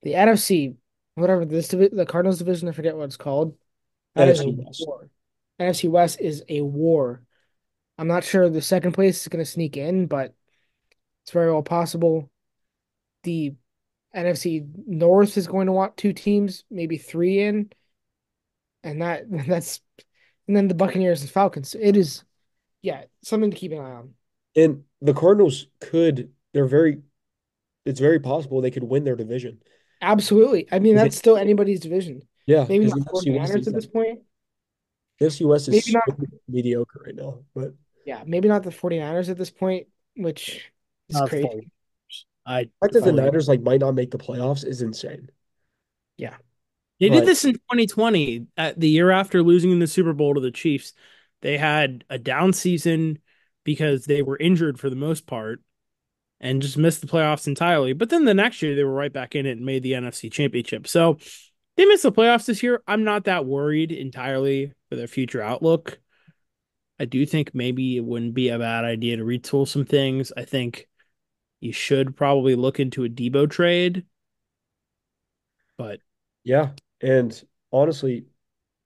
The NFC, whatever the Cardinals division, I forget what it's called. That is a NFC West. war. NFC West is a war. I'm not sure the second place is going to sneak in, but it's very well possible. The NFC North is going to want two teams, maybe three in, and that's and then the Buccaneers and Falcons. It is, yeah, something to keep an eye on. And the Cardinals could, it's very possible they could win their division. Absolutely. I mean, that's still anybody's division. Yeah, Maybe because not the NFC West 49ers is at this point. the NFC West Maybe is not, mediocre right now. But yeah, maybe not the 49ers at this point, which is Not crazy. 40. I the fact that the fully. Niners like might not make the playoffs is insane. Yeah. They did But this in 2020, at the year after losing the Super Bowl to the Chiefs. They had a down season because they were injured for the most part and just missed the playoffs entirely. But then the next year they were right back in it and made the NFC Championship. So they missed the playoffs this year. I'm not that worried entirely for their future outlook. I do think maybe it wouldn't be a bad idea to retool some things. I think you should probably look into a Debo trade, but yeah, and honestly,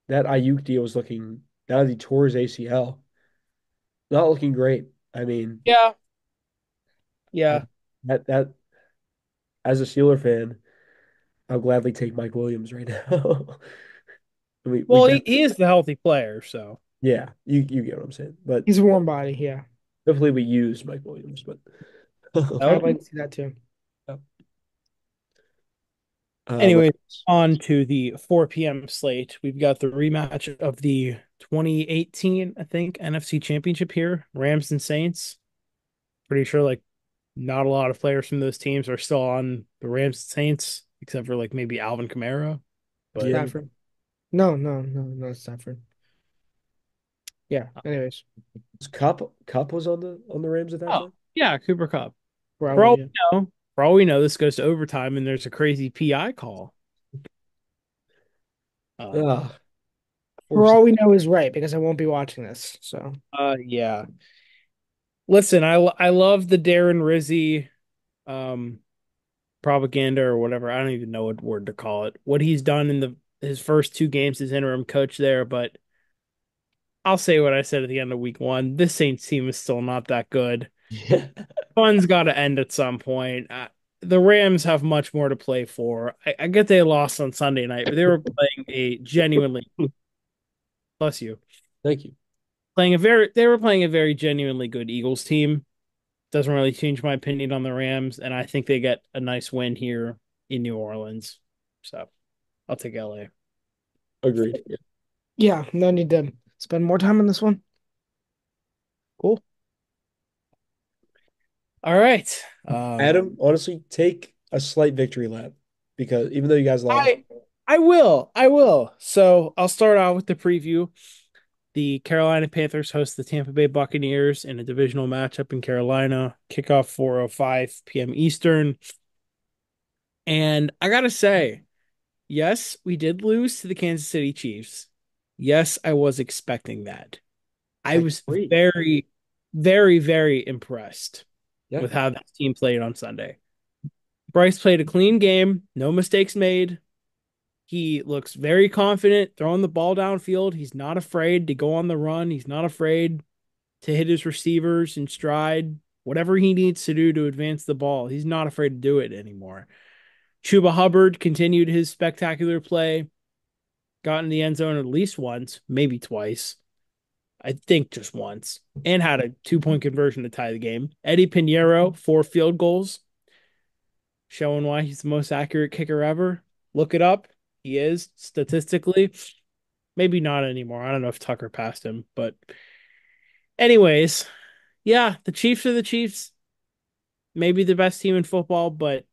that Ayuk deal is looking now that he tore his ACL, not looking great. I mean, yeah, I, yeah. that as a Steeler fan, I'll gladly take Mike Williams right now. We Well, def he is the healthy player, so yeah, you get what I'm saying. But He's a warm body. Yeah. hopefully we use Mike Williams. But that I'd would like be. to see that too. what Anyway, else? on to the 4 p.m. slate. We've got the rematch of the 2018, I think, NFC Championship here. Rams and Saints. Pretty sure like not a lot of players from those teams are still on the Rams and Saints, except for like maybe Alvin Kamara. But Yeah, Stafford. No, no, no, no, Stafford. Yeah. Anyways, Cup was on the Rams at that oh time. yeah, Cooper Cup. For probably. all Yeah. we know, for all we know, this goes to overtime and there's a crazy PI call. Um, Ah, poor For Sa- all we know is right because I won't be watching this. So yeah. Listen, I love the Darren Rizzi um propaganda or whatever. I don't even know what word to call it. What he's done in the his first two games as interim coach there, but I'll say what I said at the end of week one. This Saints team is still not that good. yeah. Fun's got to end at some point. The Rams have much more to play for. I get they lost on Sunday night, but they were playing a genuinely, bless you, Thank you. they were playing a very genuinely good Eagles team. Doesn't really change my opinion on the Rams, and I think they get a nice win here in New Orleans. So I'll take LA. Agreed. Yeah. yeah, no need to spend more time on this one. Cool. All right. Adam, honestly, take a slight victory lap because even though you guys lost, I I will. I will. So I'll start out with the preview. The Carolina Panthers host the Tampa Bay Buccaneers in a divisional matchup in Carolina. Kickoff 4:05 p.m. Eastern. And I gotta say, yes, we did lose to the Kansas City Chiefs. Yes, I was expecting that. I I was agree. very, very, very impressed Yeah. with how this team played on Sunday. Bryce played a clean game, no mistakes made. He looks very confident throwing the ball downfield. He's not afraid to go on the run. He's not afraid to hit his receivers in stride. Whatever he needs to do to advance the ball, he's not afraid to do it anymore. Chuba Hubbard continued his spectacular play, got in the end zone at least once, maybe twice. I think just once, and had a 2 point conversion to tie the game. Eddie Pinheiro, 4 field goals, showing why he's the most accurate kicker ever. Look it up. He is statistically. Maybe not anymore. I don't know if Tucker passed him, but anyways, yeah, the Chiefs are the Chiefs. Maybe the best team in football, but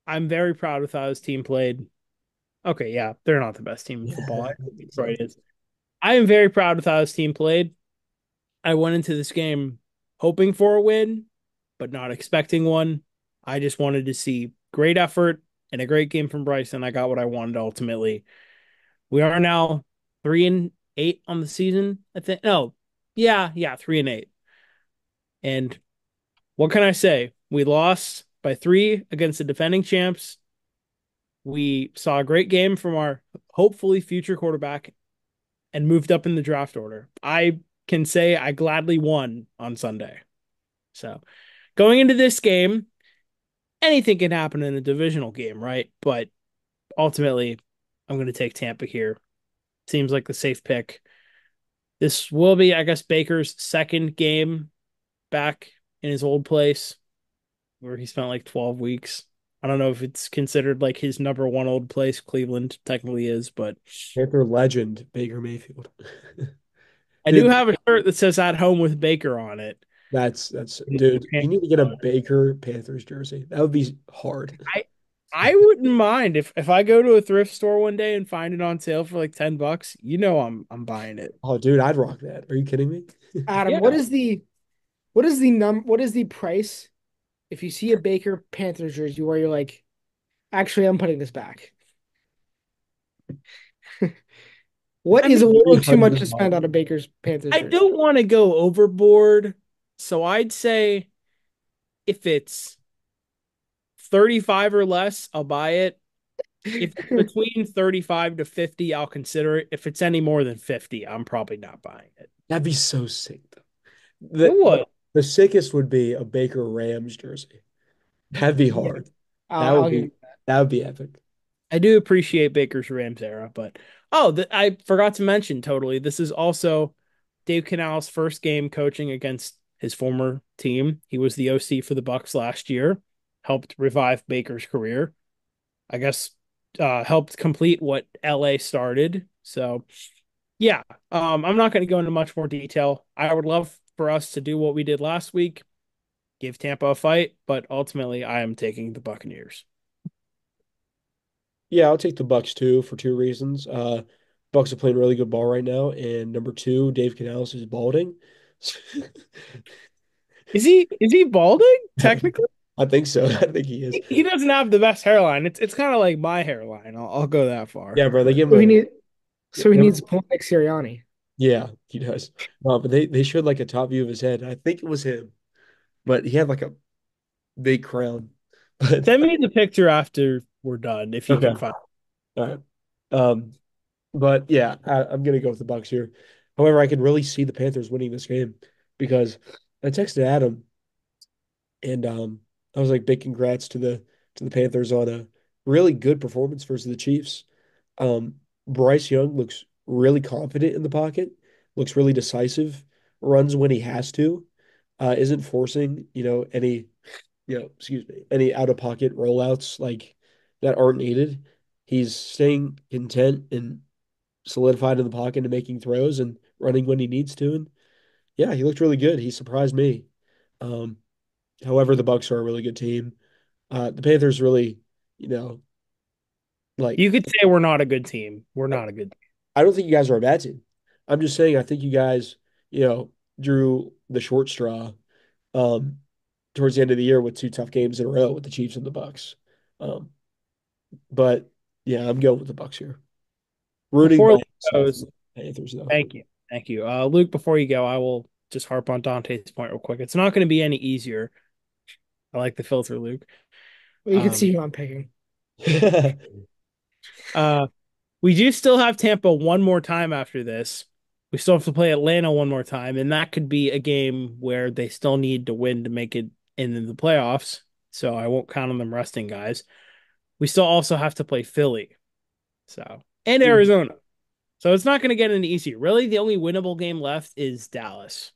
I'm very proud with how his team played. Okay, yeah, they're not the best team in football. I think So, Detroit is. I am very proud with how his team played. I went into this game hoping for a win, but not expecting one. I just wanted to see great effort and a great game from Bryson. I got what I wanted ultimately. We are now 3-8 on the season. I think. No, yeah, 3-8. And what can I say? We lost by three against the defending champs. We saw a great game from our hopefully future quarterback. and moved up in the draft order. I can say I gladly won on Sunday. So going into this game, anything can happen in a divisional game, right? But ultimately, I'm going to take Tampa here. Seems like the safe pick. This will be, I guess, Baker's second game back in his old place where he spent like 12 weeks. I don't know if it's considered like his number one old place. Cleveland technically is, but Panther legend Baker Mayfield. I do Dude, have a shirt that says "At Home with Baker" on it. that's dude, you need to get a Baker Panthers jersey. That would be hard. I I wouldn't mind if I go to a thrift store one day and find it on sale for like $10. You know I'm buying it. Oh, dude, I'd rock that. Are you kidding me? Adam, Yeah. what is the price if you see a Baker Panthers jersey where you're like, actually, I'm putting this back? What I is mean, a little too much to spend $300. on a Baker's Panthers I jersey? don't want to go overboard, so I'd say if it's 35 or less, I'll buy it. If it's between 35 to 50, I'll consider it. If it's any more than 50, I'm probably not buying it. That'd be so sick though. It The would. the sickest would be a Baker Rams jersey. That'd be Yeah, hard. That would I'll give be you. that would be epic. I do appreciate Baker's Rams era, but I forgot to mention totally. This is also Dave Canales' first game coaching against his former team. He was the OC for the Bucks last year, helped revive Baker's career. I guess helped complete what LA started. So yeah, I'm not going to go into much more detail. I would love for us to do what we did last week, give Tampa a fight, but ultimately I am taking the Buccaneers. Yeah, I'll take the Bucks too for two reasons. Bucks are playing really good ball right now, and number two, Dave Canales is balding. Is he balding technically? I think so. I think he is. He doesn't have the best hairline. It's kind of like my hairline. I'll go that far. Yeah, bro. They give So he him a need, yeah, so he needs a point like Sirianni. yeah, he does. But they showed like a top view of his head. I think it was him, but he had like a big crown. But Send me the picture after we're done if you okay, can find. all right. Um, but yeah, I'm gonna go with the Bucks here. However, I could really see the Panthers winning this game because I texted Adam and I was like, big congrats to the Panthers on a really good performance versus the Chiefs. Bryce Young looks really confident in the pocket, looks really decisive, runs when he has to, isn't forcing, excuse me, any out of pocket rollouts like that aren't needed. He's staying content and solidified in the pocket and making throws and running when he needs to. And yeah, he looked really good. He surprised me. Um, However, the Bucks are a really good team. The Panthers really, you know, like You could say we're not a good team. We're not a good. I don't think you guys are a bad team. I'm just saying I think you guys, you know, drew the short straw um towards the end of the year with two tough games in a row with the Chiefs and the Bucks. Um, but yeah, I'm going with the Bucks here. Rooting Before my Luke ass off for goes, the Panthers though. thank you, thank you, Luke. Before you go, I will just harp on Dante's point real quick. It's not going to be any easier. I like the filter, Luke. Well, you can Um, see who I'm picking. uh, we do still have Tampa one more time after this. We still have to play Atlanta one more time, and that could be a game where they still need to win to make it into the playoffs. So I won't count on them resting guys. We still also have to play Philly, and Arizona. So it's not going to get any easier. Really, the only winnable game left is Dallas.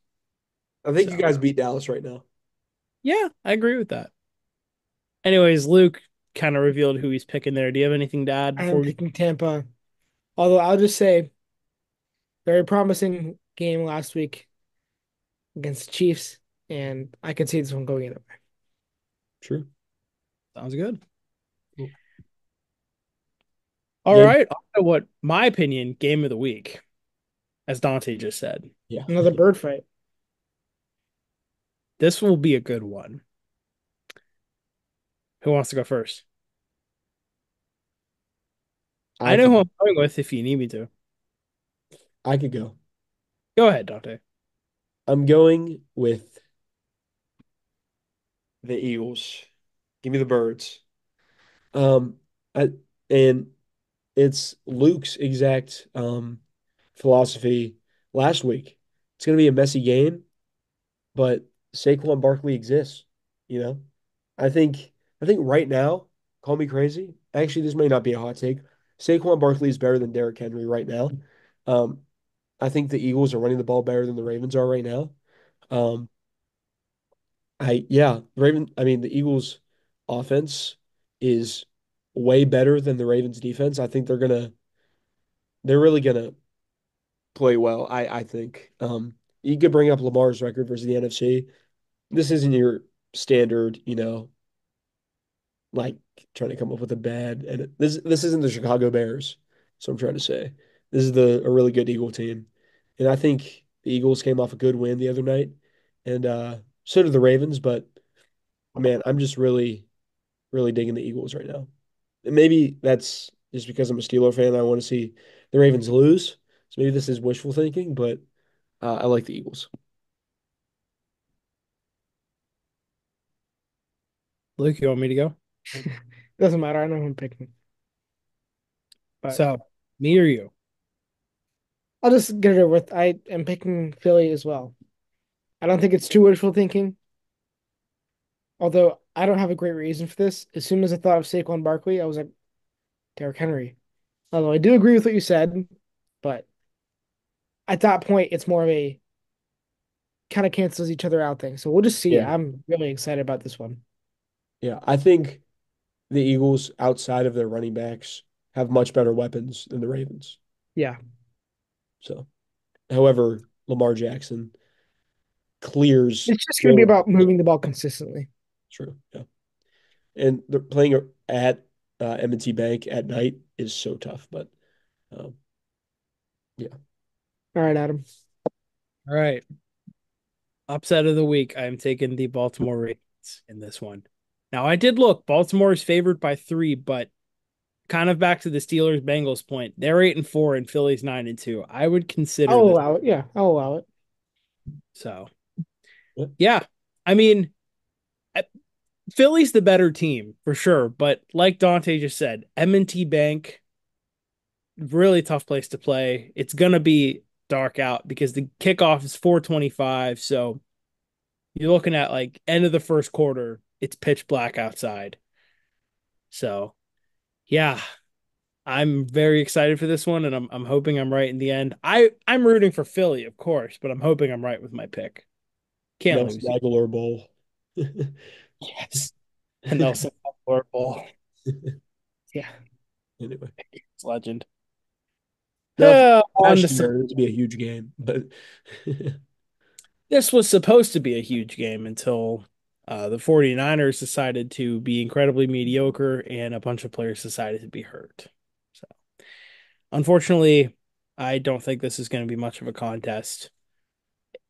I think you So guys beat Dallas right now. yeah, I agree with that. Anyways, Luke kind of revealed who he's picking there. Do you have anything to add I am before we? picking Tampa. Although I'll just say, very promising game last week against the Chiefs, and I could see this one going either way. True. Sounds good. Cool. All Yeah, right. What my opinion game of the week, as Dante just said. yeah. Another bird fight. This will be a good one. Who wants to go first? I I know who could I'm going with if you need me to. I could go. Go ahead, Dante. I'm going with the Eagles. Give me the birds. Um, I, and it's Luke's exact philosophy last week. It's going to be a messy game, but Saquon Barkley exists. You know, I think I think right now, call me crazy. Actually, this may not be a hot take. Saquon Barkley is better than Derrick Henry right now. Um, I think the Eagles are running the ball better than the Ravens are right now. Um, I mean, the Eagles offense is way better than the Ravens defense. I think they're really gonna play well. I think. You could bring up Lamar's record versus the NFC. This isn't your standard, like trying to come up with a bad and this isn't the Chicago Bears. So I'm trying to say. This is the a really good Eagle team. And I think the Eagles came off a good win the other night. And so did the Ravens, but man, I'm just really digging the Eagles right now. And maybe that's just because I'm a Steeler fan. I want to see the Ravens lose. So maybe this is wishful thinking, but I like the Eagles. Luke, you want me to go? Doesn't matter. I know who I'm picking, but So, me or you? I'll just get it over with. I am picking Philly as well. I don't think it's too wishful thinking, although I don't have a great reason for this. As soon as I thought of Saquon Barkley, I was like, Derrick Henry. Although I do agree with what you said, but at that point, it's more of a kind of cancels each other out thing. So we'll just see. Yeah. I'm really excited about this one. Yeah. I think the Eagles, outside of their running backs, have much better weapons than the Ravens. Yeah. So, however, Lamar Jackson clears It's just going to be Joe. about moving the ball consistently. True. Yeah. And they're playing at M&T Bank at night is so tough. But um, yeah. All right, Adam. All right. Upset of the week. I'm taking the Baltimore Ravens in this one. Now, I did look. Baltimore is favored by 3, but kind of back to the Steelers Bengals point. They're 8-4 and Philly's 9-2. I would I'll consider this. allow it. Yeah, I'll allow it. So, Yeah. yeah. I mean, I- Philly's the better team for sure, but like Dante just said, M&T Bank, really tough place to play. It's gonna be dark out because the kickoff is 4:25, so you're looking at like end of the first quarter, it's pitch black outside. So, yeah, I'm very excited for this one and I'm hoping I'm right in the end. I'm rooting for Philly, of course, but I'm hoping I'm right with my pick. Can't Nelson lose. Aguilar Bowl. Yes. The Nelson Aguilar Bowl. Yeah. Anyway, It's legend. now if On last to some year it would be a huge game, but This was supposed to be a huge game until the 49ers decided to be incredibly mediocre and a bunch of players decided to be hurt. So, unfortunately, I don't think this is going to be much of a contest.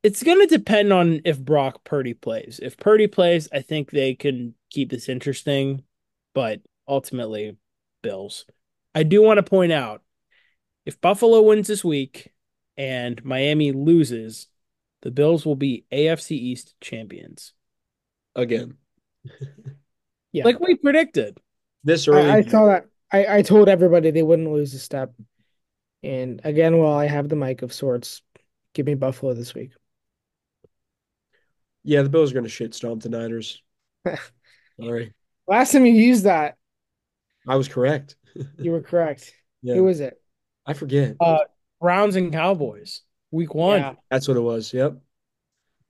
It's going to depend on if Brock Purdy plays. If Purdy plays, I think they can keep this interesting, but ultimately, Bills. I do want to point out if Buffalo wins this week and Miami loses, the Bills will be AFC East champions. again, Yeah. Like we predicted. this I early, saw that. I told everybody they wouldn't lose a step. And again, while I have the mic of sorts, give me Buffalo this week. yeah, the Bills are going to shit stomp the Niners. Sorry, Last time you used that, I was correct. you were correct. Yeah, Who was it? I forget. Uh Browns and Cowboys, week one. Yeah. That's what it was. Yep.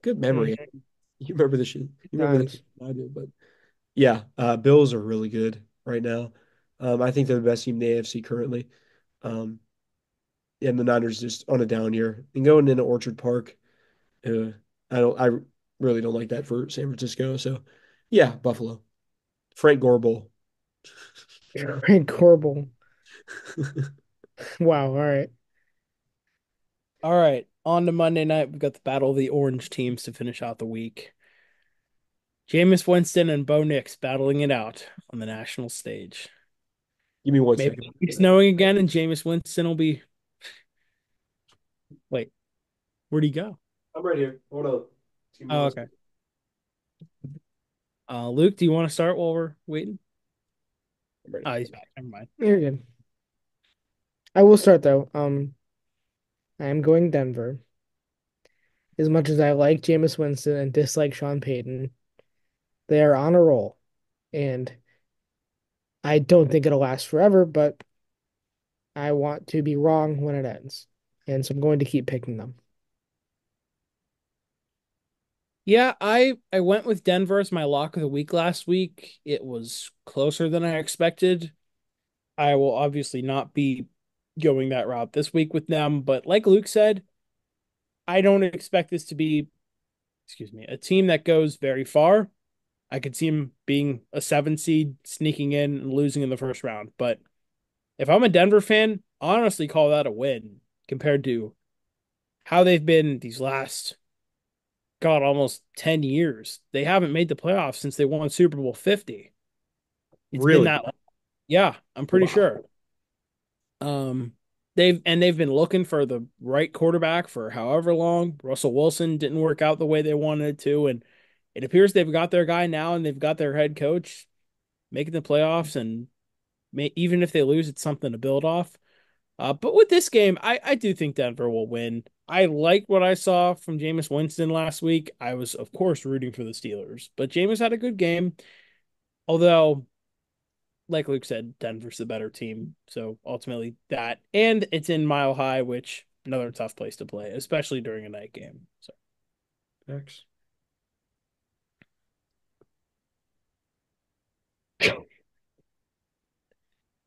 Good memory. Mhm. You remember the shit. You remember that Times. I do, but yeah, Bills are really good right now. I think they're the best team in the AFC currently. Um, and the Niners just on a down year. And going into Orchard Park, uh, I really don't like that for San Francisco. So, yeah, Buffalo. Frank Gore Bowl. Frank Corbel. Wow. All right. All right. On to Monday night. We've got the battle of the orange teams to finish out the week. Jameis Winston and Bo Nix battling it out on the national stage. Give me one Maybe second. it'll be snowing again and Jameis Winston will be. Wait, where'd he go? I'm right here. Hold on. Just give me Oh, one okay. second. Luke, do you want to start while we're waiting? I'm ready. Oh, he's back. Never mind. You're good. I will start though. I am going Denver. As much as I like Jameis Winston and dislike Sean Payton, they are on a roll. And I don't think it'll last forever, but I want to be wrong when it ends. And so I'm going to keep picking them. Yeah, I went with Denver as my lock of the week last week. It was closer than I expected. I will obviously not be going that route this week with them, but like Luke said, I don't expect this to be, excuse me, a team that goes very far. I could see him being a 7 seed, sneaking in and losing in the first round. But if I'm a Denver fan, I honestly call that a win compared to how they've been these last, God, almost 10 years. They haven't made the playoffs since they won Super Bowl 50. It's been Really? that, yeah, I'm pretty Wow. sure. Um, they've been looking for the right quarterback for however long. Russell Wilson didn't work out the way they wanted it to, and it appears they've got their guy now, and they've got their head coach making the playoffs, and even if they lose, it's something to build off. But with this game, I do think Denver will win. I like what I saw from Jameis Winston last week. I was, of course, rooting for the Steelers, but Jameis had a good game. Although, like Luke said, Denver's the better team. So ultimately that, and it's in Mile High, which another tough place to play, especially during a night game. So X.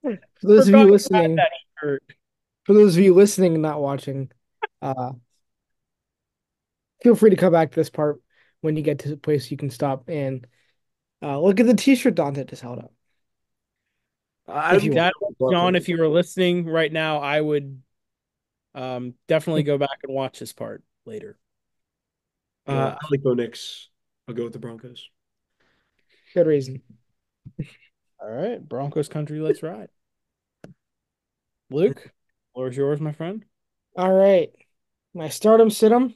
For those of forgot you how bad listening, that he hurt. for those of you listening and not watching, uh, feel free to come back to this part when you get to the place you can stop and look at the t-shirt Dante just held up. I If didn't you care want. That, about John, Broncos. if you were listening right now, I would definitely go back and watch this part later. Feel I that. like Bo Nix. I'll go with the Broncos. Good reason. All right, Broncos country, let's ride. Luke, floor is yours, my friend. All right. My stardom sit 'em.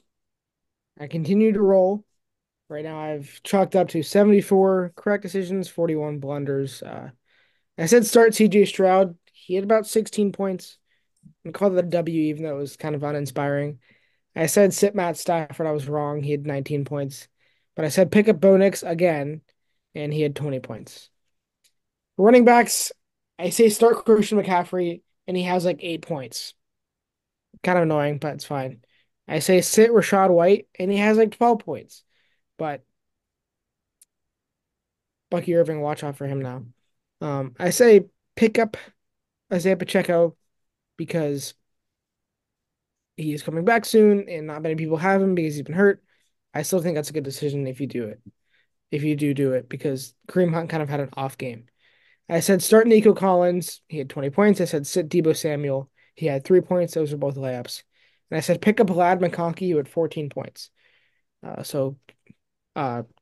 I continue to roll. Right now I've chalked up to 74 correct decisions, 41 blunders. I said start CJ Stroud. He had about 16 points. I called it a W, even though it was kind of uninspiring. I said sit Matt Stafford. I was wrong. He had 19 points. But I said pick up Bo Nix again, and he had 20 points. Running backs, I say start Christian McCaffrey, and he has like 8 points. Kind of annoying, but it's fine. I say sit Rashad White, and he has like 12 points. But Bucky Irving, watch out for him now. I say pick up Isaiah Pacheco because he is coming back soon, and not many people have him because he's been hurt. I still think that's a good decision if you do it. If you do it, because Kareem Hunt kind of had an off game. I said start Nico Collins. He had 20 points. I said sit Debo Samuel. He had 3 points. Those were both layups. And I said pick up Lad McConkey, who had 14 points.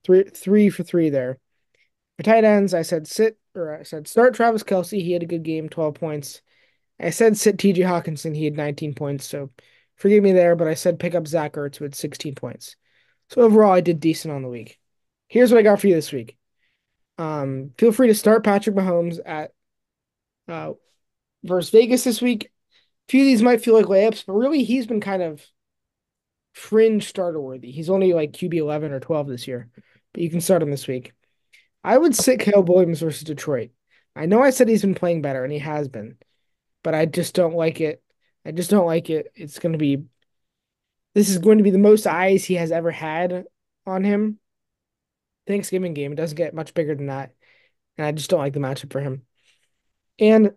Three for three there. For tight ends, I said start Travis Kelce. He had a good game, 12 points. I said sit TJ Hawkinson. He had 19 points. So forgive me there, but I said pick up Zach Ertz with 16 points. So overall, I did decent on the week. Here's what I got for you this week. Feel free to start Patrick Mahomes at uh, versus Vegas this week. A few of these might feel like layups, but really he's been kind of fringe starter worthy. He's only like QB 11 or 12 this year, but you can start him this week. I would sit Caleb Williams versus Detroit. I know I said he's been playing better, and he has been, but I just don't like it. I just don't like it. This is going to be the most eyes he has ever had on him. Thanksgiving game. It doesn't get much bigger than that. And I just don't like the matchup for him. And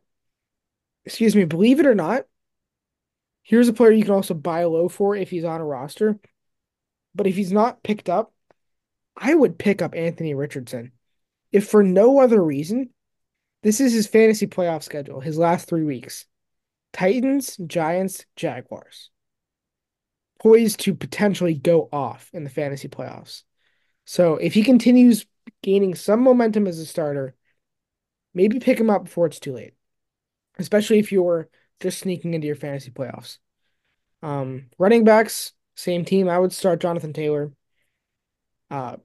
excuse me, believe it or not, here's a player you can also buy low for if he's on a roster. But if he's not picked up, I would pick up Anthony Richardson. If for no other reason, this is his fantasy playoff schedule, his last 3 weeks. Titans, Giants, Jaguars. Poised to potentially go off in the fantasy playoffs. So if he continues gaining some momentum as a starter, maybe pick him up before it's too late, especially if you're just sneaking into your fantasy playoffs. Running backs, same team. I would start Jonathan Taylor. Uh,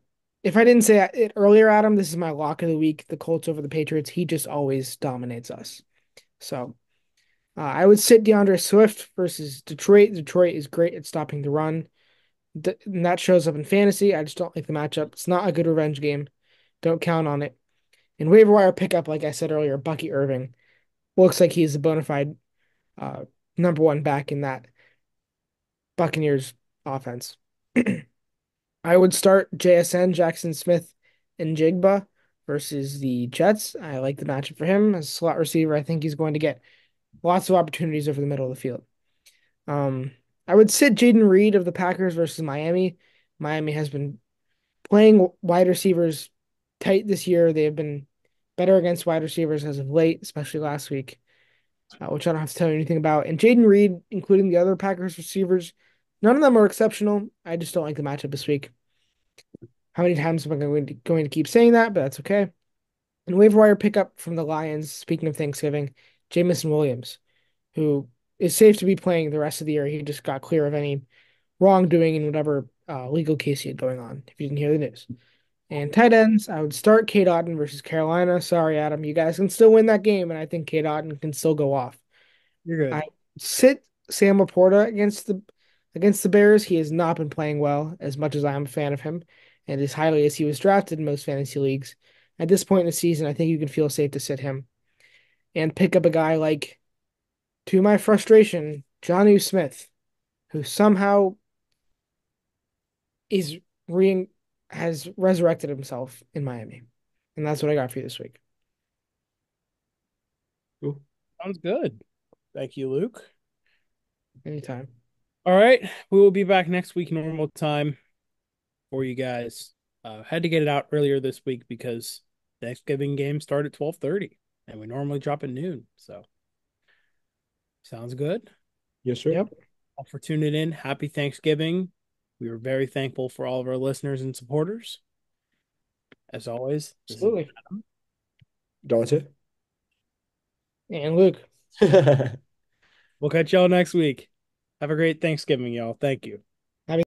if I didn't say it earlier, Adam, this is my lock of the week. The Colts over the Patriots. He just always dominates us. So I would sit DeAndre Swift versus Detroit. Detroit is great at stopping the run. And that shows up in fantasy. I just don't like the matchup. It's not a good revenge game. Don't count on it. And waiver wire pickup, like I said earlier, Bucky Irving looks like he's a bona fide uh, number one back in that Buccaneers offense. I would start JSN, Jackson Smith, and Jigba versus the Jets. I like the matchup for him as a slot receiver. I think he's going to get lots of opportunities over the middle of the field. Um, I would sit Jaden Reed of the Packers versus Miami. Miami has been playing wide receivers tight this year. They have been better against wide receivers as of late, especially last week, which I don't have to tell you anything about. And Jaden Reed, including the other Packers receivers, none of them are exceptional. I just don't like the matchup this week. How many times am I going to keep saying that? But that's okay. And waiver wire pickup from the Lions, speaking of Thanksgiving, Jamison Williams, who is safe to be playing the rest of the year. He just got clear of any wrongdoing in whatever legal case he had going on, if you didn't hear the news. And tight ends, I would start Cade Otton versus Carolina. Sorry, Adam. You guys can still win that game, and I think Cade Otton can still go off. You're I good. sit Sam Laporta against the Bears. He has not been playing well as much as I am a fan of him, and as highly as he was drafted in most fantasy leagues. At this point in the season, I think you can feel safe to sit him and pick up a guy like, to my frustration, Jonnu Smith, who somehow is re has resurrected himself in Miami. And that's what I got for you this week. Cool. Sounds good. Thank you, Luke. Anytime. All right. We will be back next week, normal time for you guys. Had to get it out earlier this week because Thanksgiving games start at 12:30 and we normally drop at noon. So sounds good. Yes, sir. Yep. All for tuning in. Happy Thanksgiving. We are very thankful for all of our listeners and supporters. As always, this is Absolutely. Adam. Dante. And Luke. We'll catch y'all next week. Have a great Thanksgiving, y'all. Thank you.